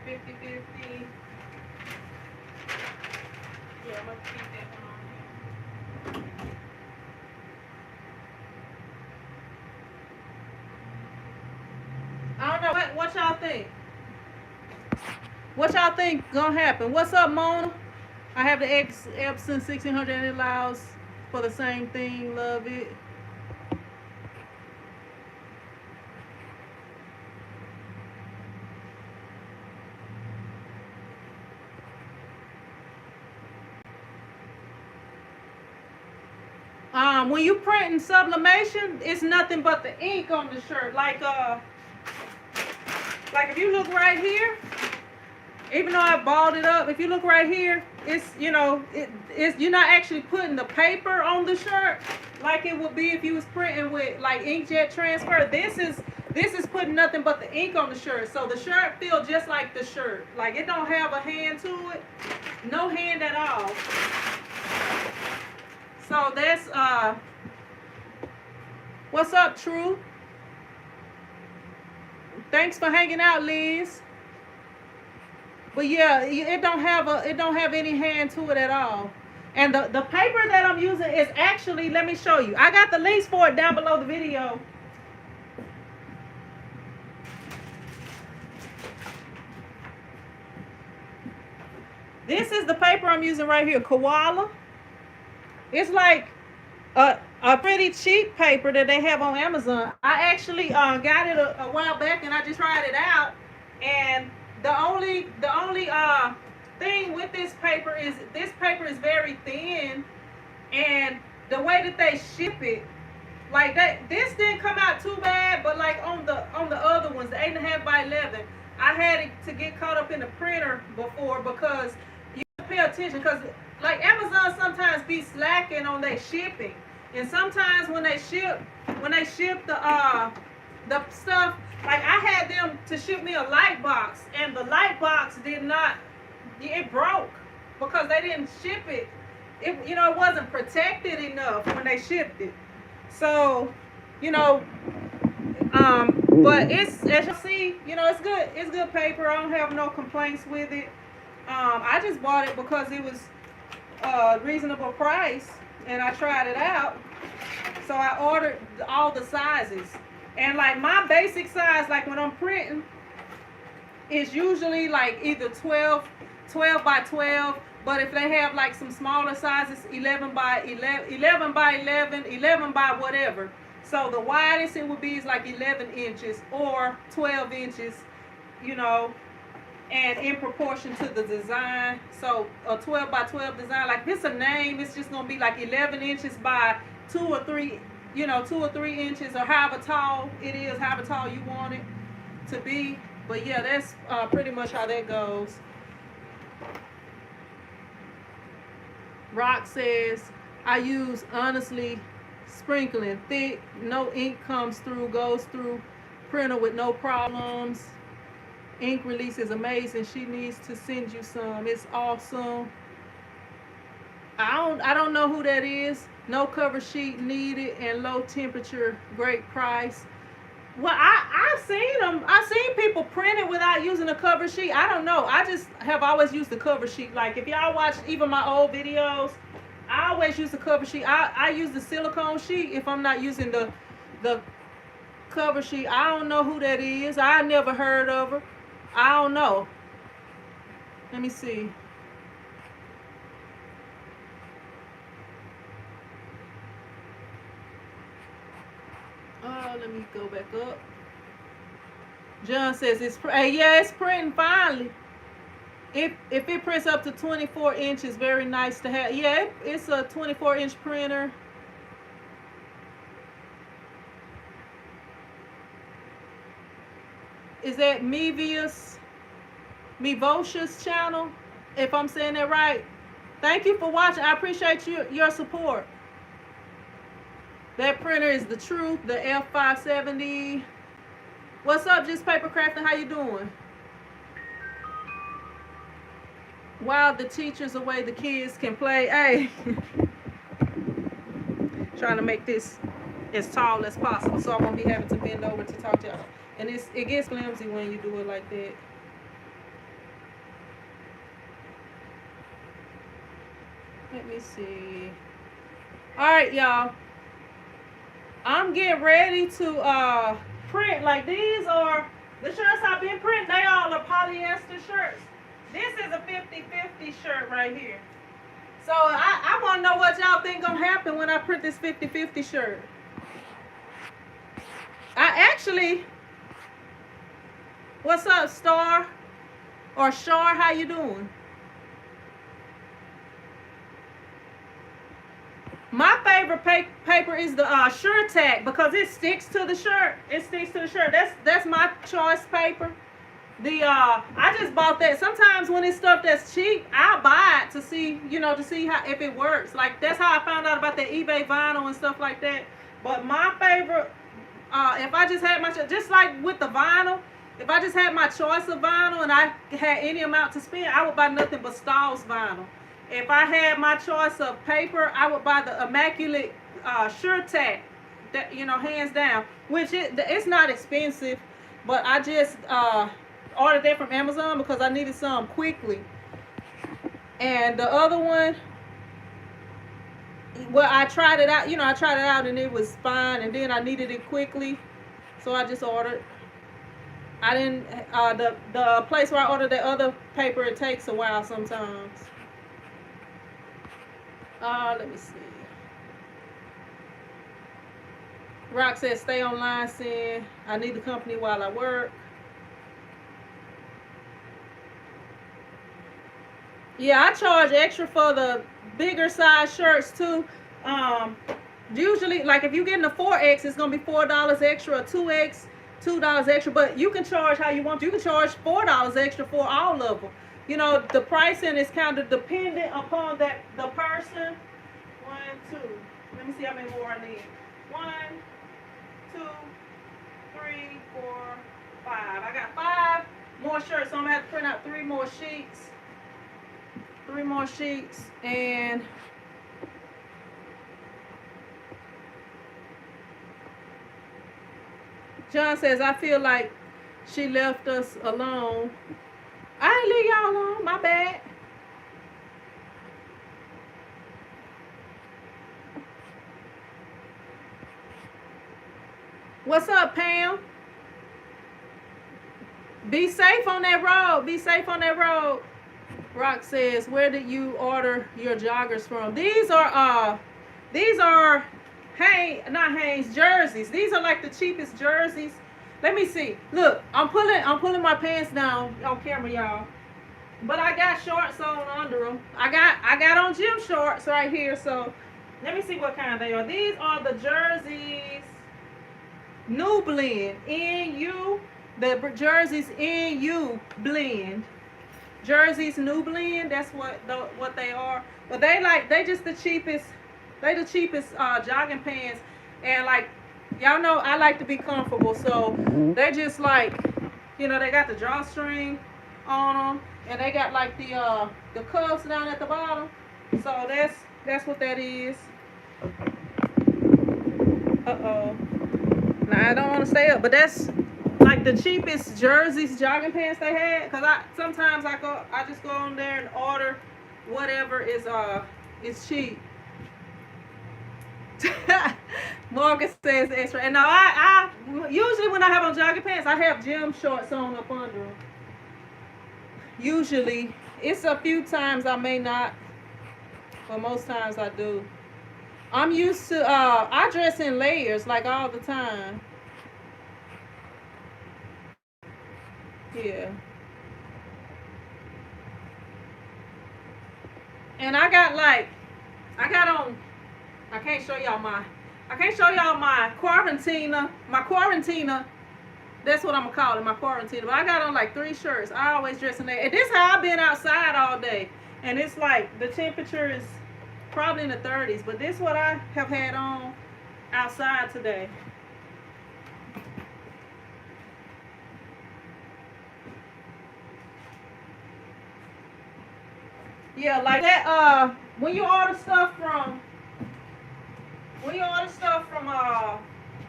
$50-50. Yeah, I'm gonna keep that one on here. I don't know what y'all think. What y'all think gonna happen? What's up, Mona? I have the Epson 1600 and it allows for the same thing. Love it. When you print in sublimation, it's nothing but the ink on the shirt. Like if you look right here, even though I balled it up, if you look right here, it's, you know, it's, you're not actually putting the paper on the shirt like it would be if you was printing with like inkjet transfer. This is putting nothing but the ink on the shirt. So the shirt feels just like the shirt. Like it don't have a hand to it. No hand at all. So that's what's up, True? Thanks for hanging out, Liz. But yeah, it don't have any hand to it at all. And the paper that I'm using is actually, let me show you. I got the links for it down below the video. This is the paper I'm using right here, Koala. It's like a pretty cheap paper that they have on Amazon. I actually got it a while back and I just tried it out. And the only thing with this paper is very thin, and the way that they ship it, like that, this didn't come out too bad, but like on the other ones, the 8.5 by 11, I had it to get caught up in the printer before, because you pay attention, because like Amazon sometimes be slacking on their shipping, and sometimes when they ship the stuff, like I had them to ship me a light box, and the light box it broke because they didn't ship it. It wasn't protected enough when they shipped it. So, but it's, as you see, it's good. It's good paper. I don't have no complaints with it. I just bought it because it was a reasonable price, and I tried it out. So I ordered all the sizes. And like my basic size, like when I'm printing, is usually like either 12 by 12, but if they have like some smaller sizes, 11 by 11, 11 by 11, 11 by whatever. So the widest it would be is like 11 inches or 12 inches, you know, and in proportion to the design. So a 12 by 12 design, like if it's a name, it's just gonna be like 11 inches by 2 or 3, you know, 2 or 3 inches, or however tall it is, however tall you want it to be. But yeah, that's pretty much how that goes. Rock says, I use honestly sprinkling thick, no ink comes through, goes through printer with no problems. Ink release is amazing. She needs to send you some. It's awesome. I don't know who that is. No cover sheet needed and low temperature. Great price. Well, I've seen them. I've seen people print it without using a cover sheet. I don't know. I just have always used the cover sheet. Like if y'all watch even my old videos, I always use the cover sheet. I use the silicone sheet if I'm not using the cover sheet. I don't know who that is. I never heard of her. I don't know. Let me see. Let me go back up. John says yeah, it's printing finally. If it prints up to 24 inches, very nice to have. Yeah, it's a 24-inch printer. Is that Mevocious channel? If I'm saying that right. Thank you for watching. I appreciate your support. That printer is the truth, the F570. What's up, Just Paper Crafting? How you doing? While the teacher's away, the kids can play. Hey, trying to make this as tall as possible, so I won't be having to bend over to talk to y'all. And it gets flimsy when you do it like that. Let me see. All right, y'all. I'm getting ready to print. Like these are the shirts I've been printing. They all are polyester shirts. This is a 50-50 shirt right here. So I want to know what y'all think gonna happen when I print this 50-50 shirt. I actually, what's up, Star or Shar? How you doing? My favorite paper is the TshirtChick because it sticks to the shirt. It sticks to the shirt. That's my choice paper. I just bought that. Sometimes when it's stuff that's cheap, I'll buy it to see, to see how if it works. Like that's how I found out about the eBay vinyl and stuff like that. But my favorite, if I just had just like with the vinyl, if I just had my choice of vinyl and I had any amount to spend, I would buy nothing but Stahl's vinyl. If I had my choice of paper, I would buy the immaculate TshirtChick, that hands down. Which it's not expensive, but I just ordered that from Amazon because I needed some quickly. And the other one, well, I tried it out. I tried it out and it was fine. And then I needed it quickly, so I just ordered. I didn't. The place where I ordered the other paper, it takes a while sometimes. Let me see. Rock says, stay online, saying, I need the company while I work. Yeah, I charge extra for the bigger size shirts too. Usually, like if you're getting a 4X, it's going to be $4 extra, or 2X, $2 extra. But you can charge how you want. You can charge $4 extra for all of them. The pricing is kind of dependent upon the person. 1, 2. Let me see how many more I need. 1, 2, 3, 4, 5. I got 5 more shirts, so I'm gonna have to print out 3 more sheets. 3 more sheets, and John says, I feel like she left us alone. I ain't leave y'all alone. My bad. What's up, Pam? Be safe on that road. Be safe on that road. Rock says, where did you order your joggers from? These are not Hanes jerseys. These are like the cheapest jerseys. Let me see. Look, I'm pulling my pants down on camera, y'all. But I got shorts on under them. I got on gym shorts right here. So let me see what kind they are. These are the jerseys. New blend. NU. The jerseys NU blend. Jerseys new blend. That's what they are. But they just the cheapest. They the cheapest jogging pants. And like y'all know, I like to be comfortable. So they're just like, you know, they got the drawstring on them, and they got like the cuffs down at the bottom. So that's what that is. Now I don't want to stay up, but that's like the cheapest jerseys, jogging pants they had. Cause sometimes I just go on there and order whatever is cheap. Morgan says extra. And now I usually when I have on jogging pants, I have gym shorts on up under them. Usually, it's a few times I may not, but most times I do. I'm used to I dress in layers like all the time. Yeah. And I got on, I can't show y'all my quarantina. That's what I'm gonna call it, my quarantina. But I got on like 3 shirts. I always dress in there. And this is how I've been outside all day. And it's like the temperature is probably in the 30s. But this is what I have had on outside today. Yeah, like that. When you order stuff from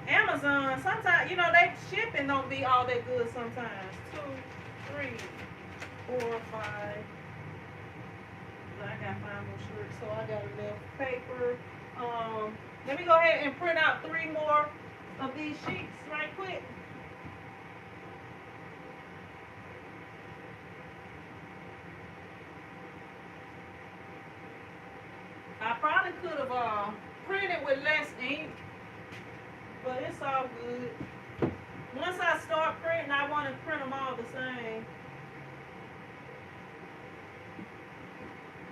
Amazon, sometimes, you know, they shipping don't be all that good sometimes. 2, 3, 4, 5. I got 5 more shirts, so I got enough paper. Let me go ahead and print out 3 more of these sheets right quick. I probably could have printed with less ink, but it's all good. Once I start printing, I want to print them all the same.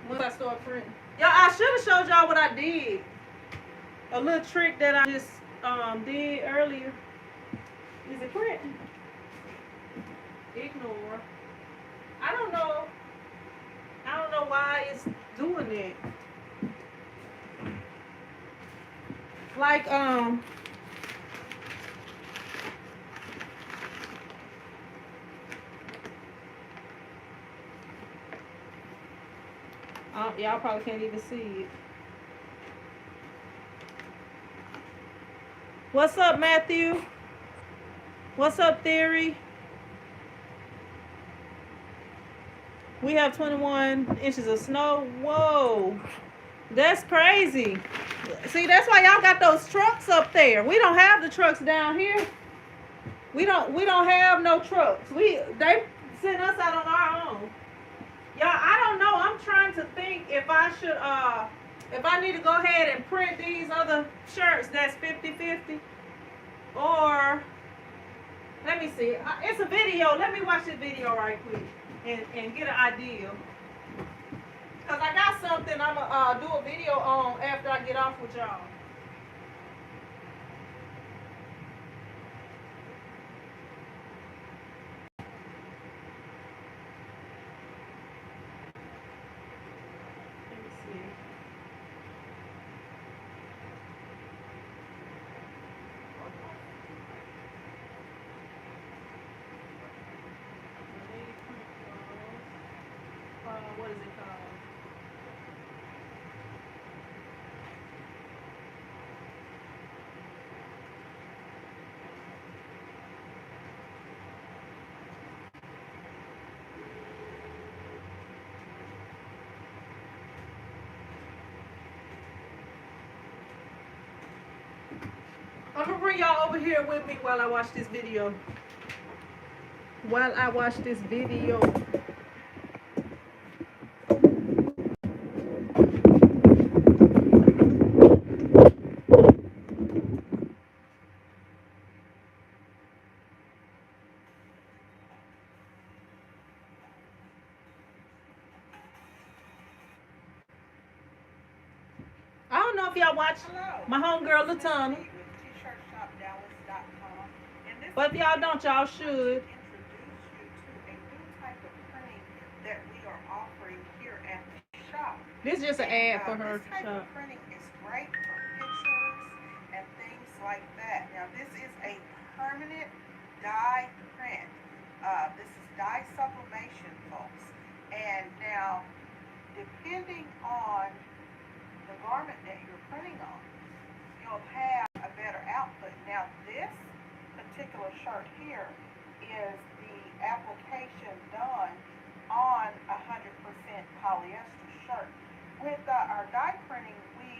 Once I start printing. Y'all, I should have showed y'all what I did. A little trick that I just did earlier. Is it printing? Ignore. I don't know why it's doing it. Like y'all probably can't even see it. What's up, Matthew? What's up, Theory? We have 21 inches of snow. Whoa, that's crazy. See, that's why y'all got those trucks up there. We don't have the trucks down here. We don't have no trucks. They sent us out on our own. Y'all, I don't know. I'm trying to think if I should if I need to go ahead and print these other shirts that's 50-50, or let me see. It's a video. Let me watch this video right quick and get an idea. Because I got something I'm going to do a video on after I get off with y'all. Let me see. What is it called? I'm gonna bring y'all over here with me while I watch this video. while I watch this video. I don't know if y'all watch my homegirl Latana. But if y'all don't, y'all should. This is just an ad for her shop. This type of printing is great for pictures and things like that. Now this is a permanent dye print. This is dye sublimation, folks. And now, depending on the garment that you're printing on, you'll have a better output. Now this particular shirt here is the application done on 100% polyester shirt. With our dye printing, we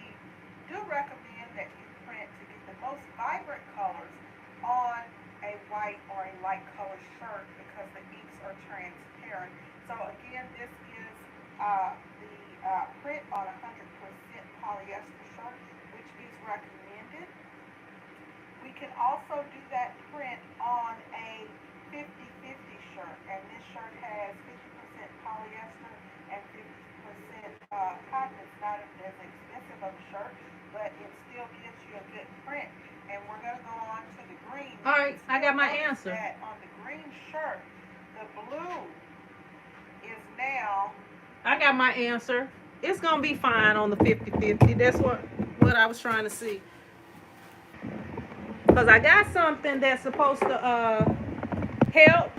do recommend that you print to get the most vibrant colors on a white or a light color shirt because the inks are transparent. So again, this is the print on 100% polyester shirt, which is recommended. We can also do that print on a 50-50 shirt, and this shirt has 50% polyester and 50% cotton. It's not as expensive of a shirt, but it still gives you a good print. And we're going to go on to the green. All right, I got my answer. That on the green shirt, the blue is now... I got my answer. It's going to be fine on the 50-50. That's what I was trying to see. Because I got something that's supposed to help.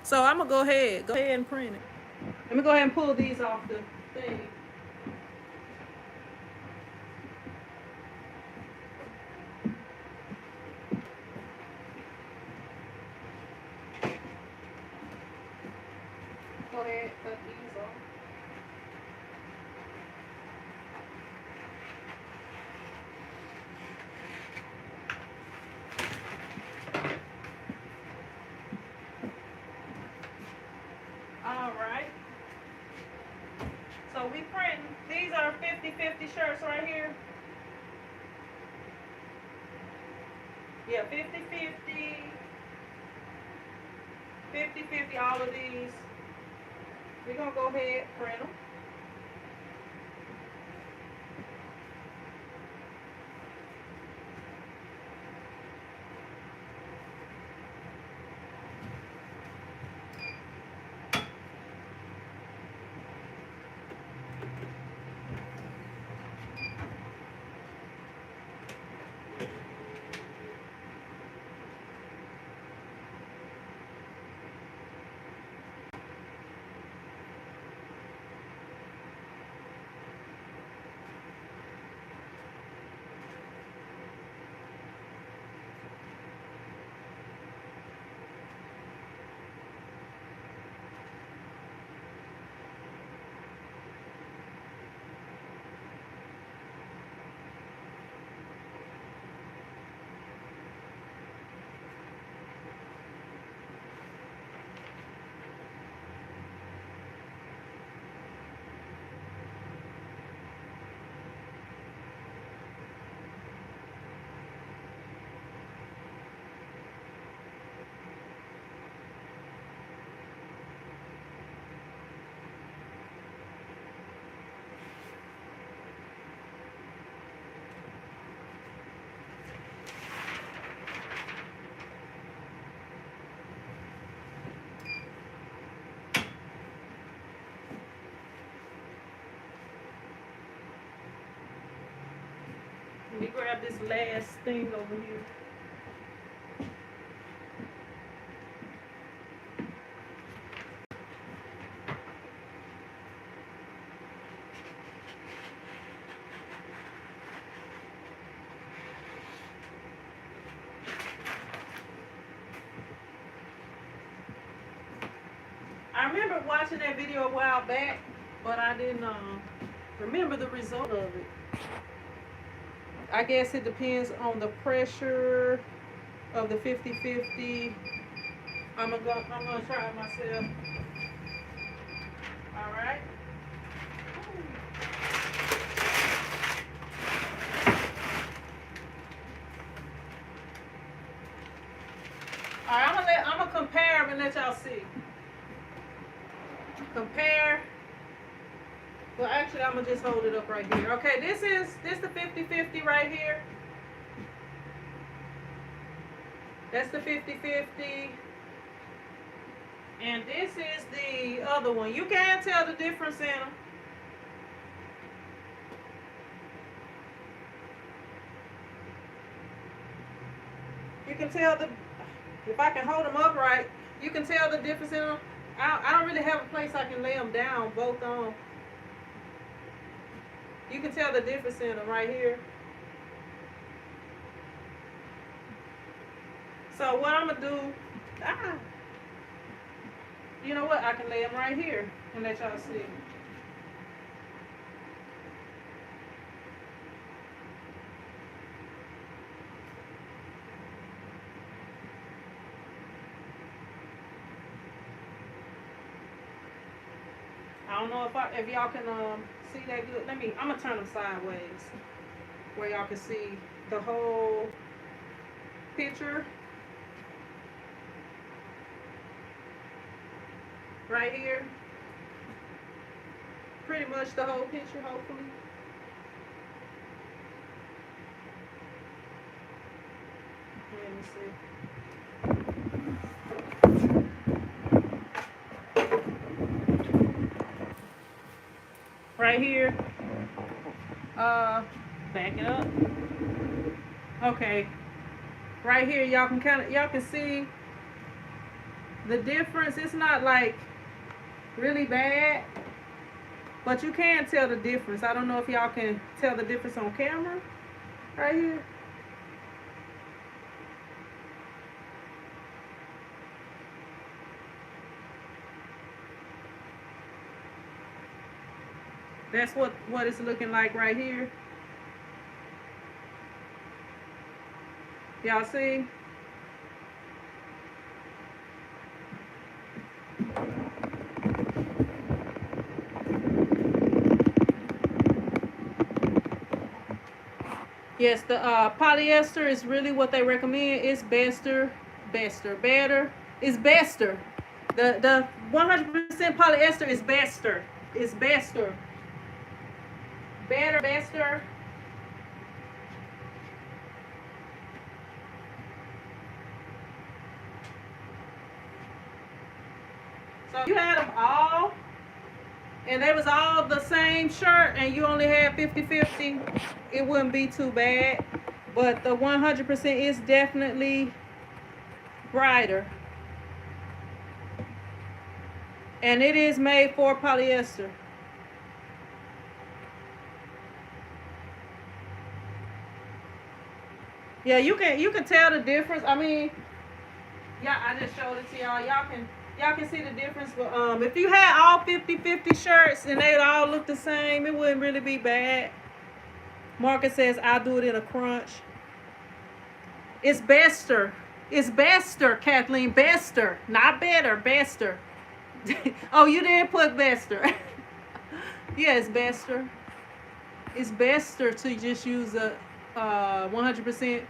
So I'm going to go ahead and print it. Let me go ahead and pull these off the thing. Go ahead, cut these off. All right. So we printing. These are 50-50 shirts right here. Yeah, 50-50. 50-50, all of these. We're going to go ahead and print them. Let me grab this last thing over here. I remember watching that video a while back, but I didn't remember the result of it. I guess it depends on the pressure of the 50-50. I'm gonna try it myself. All right. All right, I'm gonna compare and let y'all see. Compare. Well, actually, I'm gonna just hold it up right here. Okay, this the 50-50 right here. That's the 50-50. And this is the other one. You can tell the difference in them. You can tell if I can hold them upright, you can tell the difference in them. I don't really have a place I can lay them down both on. You can tell the difference in them right here. So what I'm gonna do, you know what? I can lay them right here and let y'all see. I don't know if y'all can see that good. I'm gonna turn them sideways where y'all can see the whole picture. Right here. Pretty much the whole picture, hopefully. Let me see. Right here. Back it up. Okay. Right here, y'all can see the difference. It's not like really bad, but you can tell the difference. I don't know if y'all can tell the difference on camera. Right here. That's what it's looking like right here. Y'all see? Yes, the polyester is really what they recommend. It's better. It's bester. The 100% polyester is bester. It's bester. Bester. So you had them all, and they was all the same shirt, and you only had 50-50, it wouldn't be too bad. But the 100% is definitely brighter. And it is made for polyester. Yeah, you can tell the difference. I mean, yeah, I just showed it to y'all. Y'all can see the difference. But if you had all 50-50 shirts and they'd all look the same, it wouldn't really be bad. Marcus says I'll do it in a crunch. It's bester. It's bester, Kathleen. Bester. Not better. Bester. Oh, you didn't put bester. Yeah, it's bester. It's bester to just use a 100%.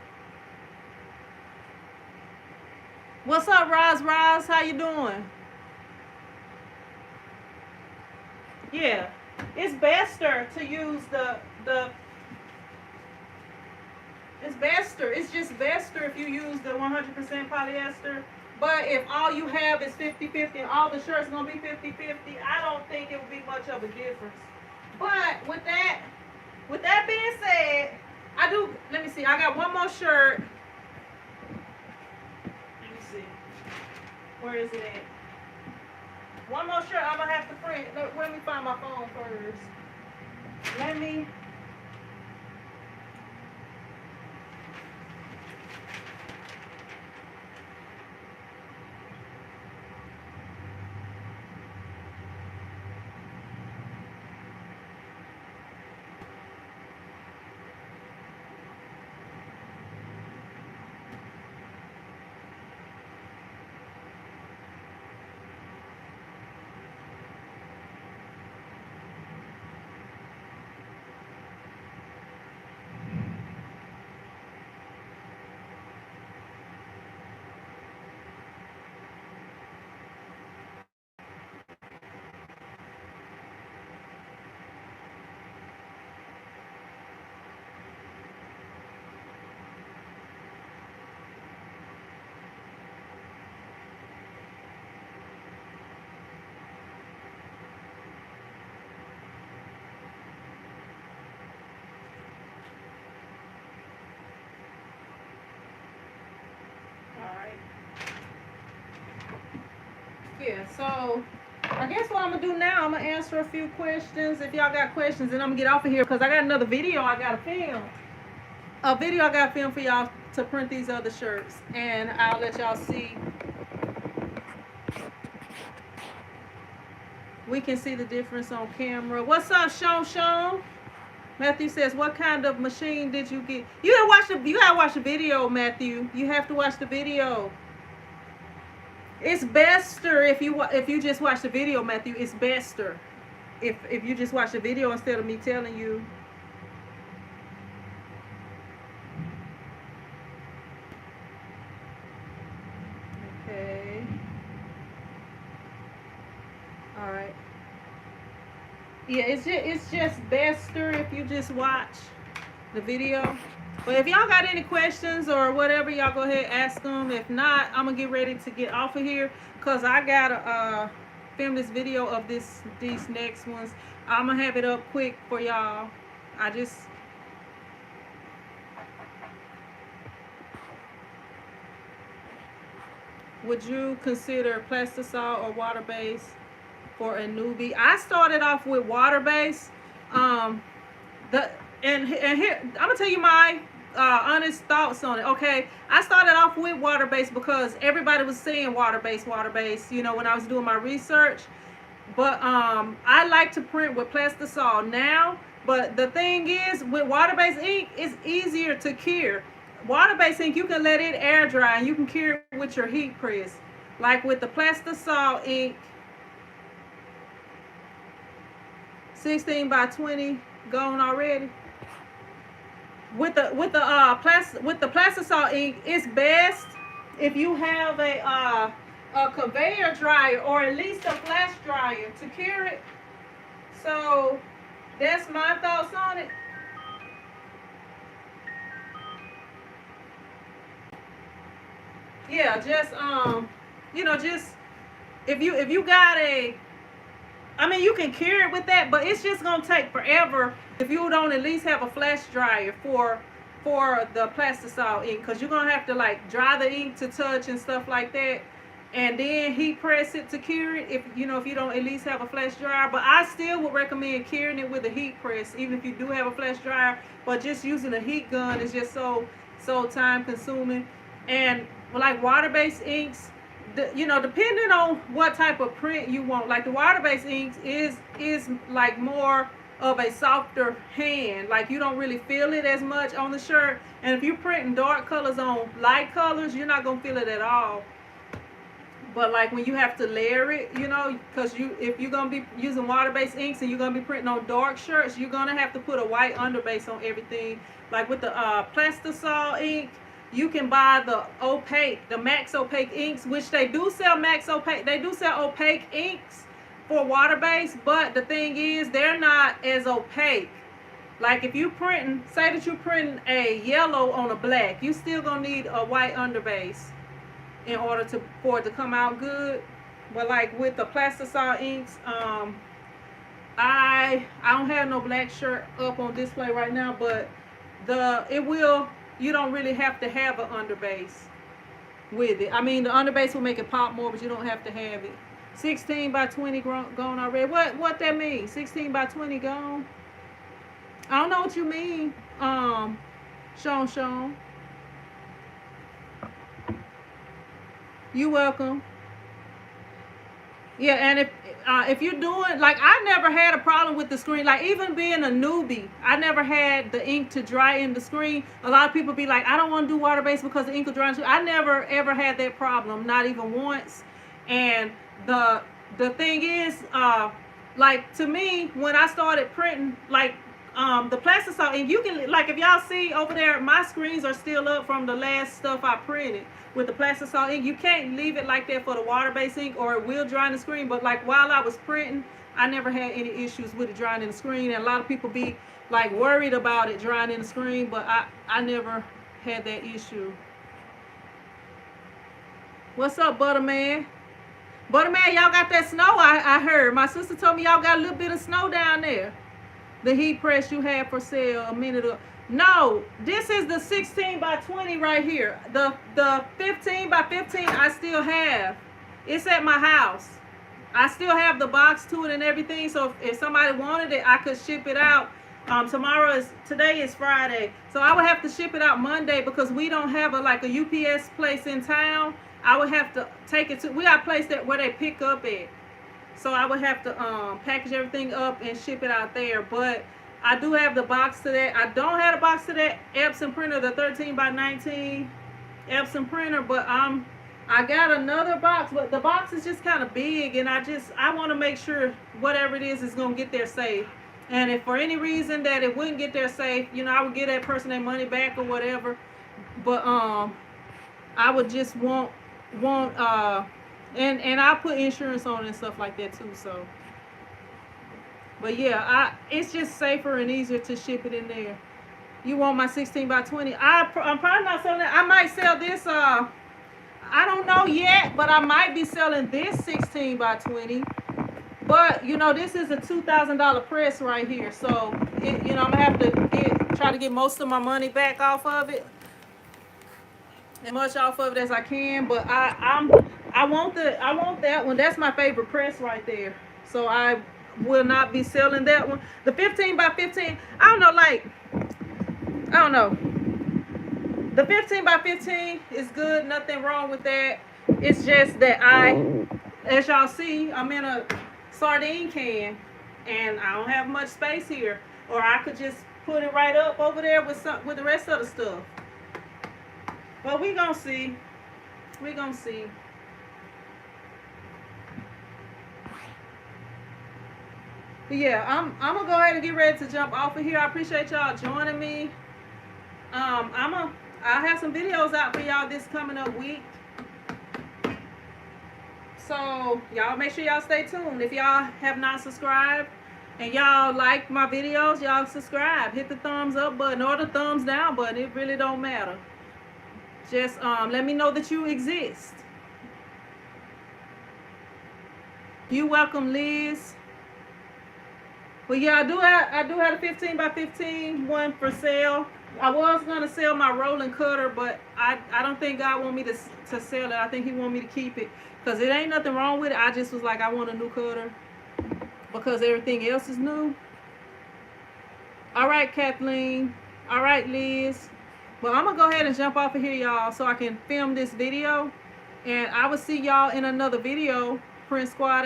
What's up, Roz? How you doing? Yeah, it's bester to use the. It's bester. It's just bester if you use the 100% polyester. But if all you have is 50-50 and all the shirts gonna be 50-50, I don't think it would be much of a difference. But with that being said, let me see, I got one more shirt. Let me see. Where is it at? One more shirt I'm gonna have to print. Let me find my phone first. Let me. Yeah, so I guess what I'm gonna do now, I'm gonna answer a few questions. If y'all got questions, and I'm gonna get off of here because I got another video I gotta film. A video I gotta film for y'all to print these other shirts, and I'll let y'all see. We can see the difference on camera. What's up, Sean? Matthew says, "What kind of machine did you get?" You gotta watch the video, Matthew. You have to watch the video. It's bester if you just watch the video, Matthew. It's bester if you just watch the video instead of me telling you. Okay. All right. Yeah, it's just bester if you just watch the video. But if y'all got any questions or whatever, y'all go ahead and ask them. If not, I'm gonna get ready to get off of here because I gotta film this video of these next ones. I'm gonna have it up quick for y'all. Would you consider plastisol or water based for a newbie? I started off with water based. And here I'm gonna tell you my honest thoughts on it. Okay, I started off with water based because everybody was saying water based, you know, when I was doing my research. But I like to print with plastisol now. But the thing is, with water based ink, it's easier to cure. Water based ink, you can let it air dry and you can cure it with your heat press. Like with the plastisol ink, 16 by 20 gone already. With the plastisol ink, it's best if you have a conveyor dryer or at least a flash dryer to cure it. So that's my thoughts on it. Yeah, just you know, just if you got I mean, you can cure it with that, but it's just gonna take forever if you don't at least have a flash dryer for the plastisol ink, because you're gonna have to like dry the ink to touch and stuff like that, and then heat press it to cure it. If you don't at least have a flash dryer, but I still would recommend curing it with a heat press, even if you do have a flash dryer. But just using a heat gun is just so time consuming. And like water-based inks, depending on what type of print you want, like the water-based inks is like more of a softer hand, like you don't really feel it as much on the shirt. And if you're printing dark colors on light colors, you're not gonna feel it at all. But like when you have to layer it, because if you're gonna be using water-based inks and you're gonna be printing on dark shirts, you're gonna have to put a white underbase on everything. Like with the plastisol ink, you can buy the max opaque inks, which they do sell max opaque. They do sell opaque inks for water-based, but the thing is, they're not as opaque. Like if you printing, say that you're printing a yellow on a black, you still gonna need a white underbase in order for it to come out good. But like with the plastisol inks, I don't have no black shirt up on display right now, but you don't really have to have an underbase with it. I mean, the underbase will make it pop more, but you don't have to have it. 16 by 20 gone already. What that means? 16 by 20 gone? I don't know what you mean, Sean. You welcome. Yeah, and if you're doing, like, I never had a problem with the screen. Like, even being a newbie, I never had the ink to dry in the screen. A lot of people be like, I don't want to do water-based because the ink will dry in the screen. I never ever had that problem, not even once. And the thing is, like, to me, when I started printing, like, the plastisol ink, you can, like, if y'all see over there, my screens are still up from the last stuff I printed with the plastisol ink. You can't leave it like that for the water-based ink, or it will dry in the screen. But like while I was printing, I never had any issues with it drying in the screen. And a lot of people be like worried about it drying in the screen, but I never had that issue. What's up, Butterman? Butterman, y'all got that snow? I heard. My sister told me y'all got a little bit of snow down there. The heat press you had for sale a minute ago. No, this is the 16 by 20 right here. The 15 by 15 I still have. It's at my house. I still have the box to it and everything, so if somebody wanted it, I could ship it out. Today is Friday, so I would have to ship it out Monday because we don't have a UPS place in town. I would have to take it to, we got a place that where they pick up at, so I would have to package everything up and ship it out there. But I do have the box to that. I don't have the box to that Epson printer, the 13x19 Epson printer, but I got another box, but the box is just kind of big, and I want to make sure whatever it is going to get there safe. And if for any reason that it wouldn't get there safe, you know, I would give that person their money back or whatever. But I would just want and I put insurance on it and stuff like that too. So, but yeah, it's just safer and easier to ship it in there. You want my 16x20? I'm probably not selling it. I might sell this. I don't know yet, but I might be selling this 16x20. But you know, this is a $2,000 press right here, so you know, I'm gonna have to try to get most of my money back off of it, as much off of it as I can. But I want that one. That's my favorite press right there. So I will not be selling that one. The 15x15. I don't know. The 15x15 is good. Nothing wrong with that. It's just that as y'all see, I'm in a sardine can and I don't have much space here. Or I could just put it right up over there with the rest of the stuff. But we gonna see. We gonna see. But yeah, I'm gonna go ahead and get ready to jump off of here. I appreciate y'all joining me. I'll have some videos out for y'all this coming up week. So y'all make sure y'all stay tuned. If y'all have not subscribed and y'all like my videos, y'all subscribe. Hit the thumbs up button or the thumbs down button. It really don't matter. Just let me know that you exist. You welcome, Liz. But yeah, I do have a 15x15 one for sale. I was gonna sell my rolling cutter, but I don't think God want me to sell it. I think He want me to keep it because it ain't nothing wrong with it. I just was like, I want a new cutter because everything else is new. All right, Kathleen. All right, Liz. Well, I'm gonna go ahead and jump off of here, y'all, so I can film this video, and I will see y'all in another video. Print Squad.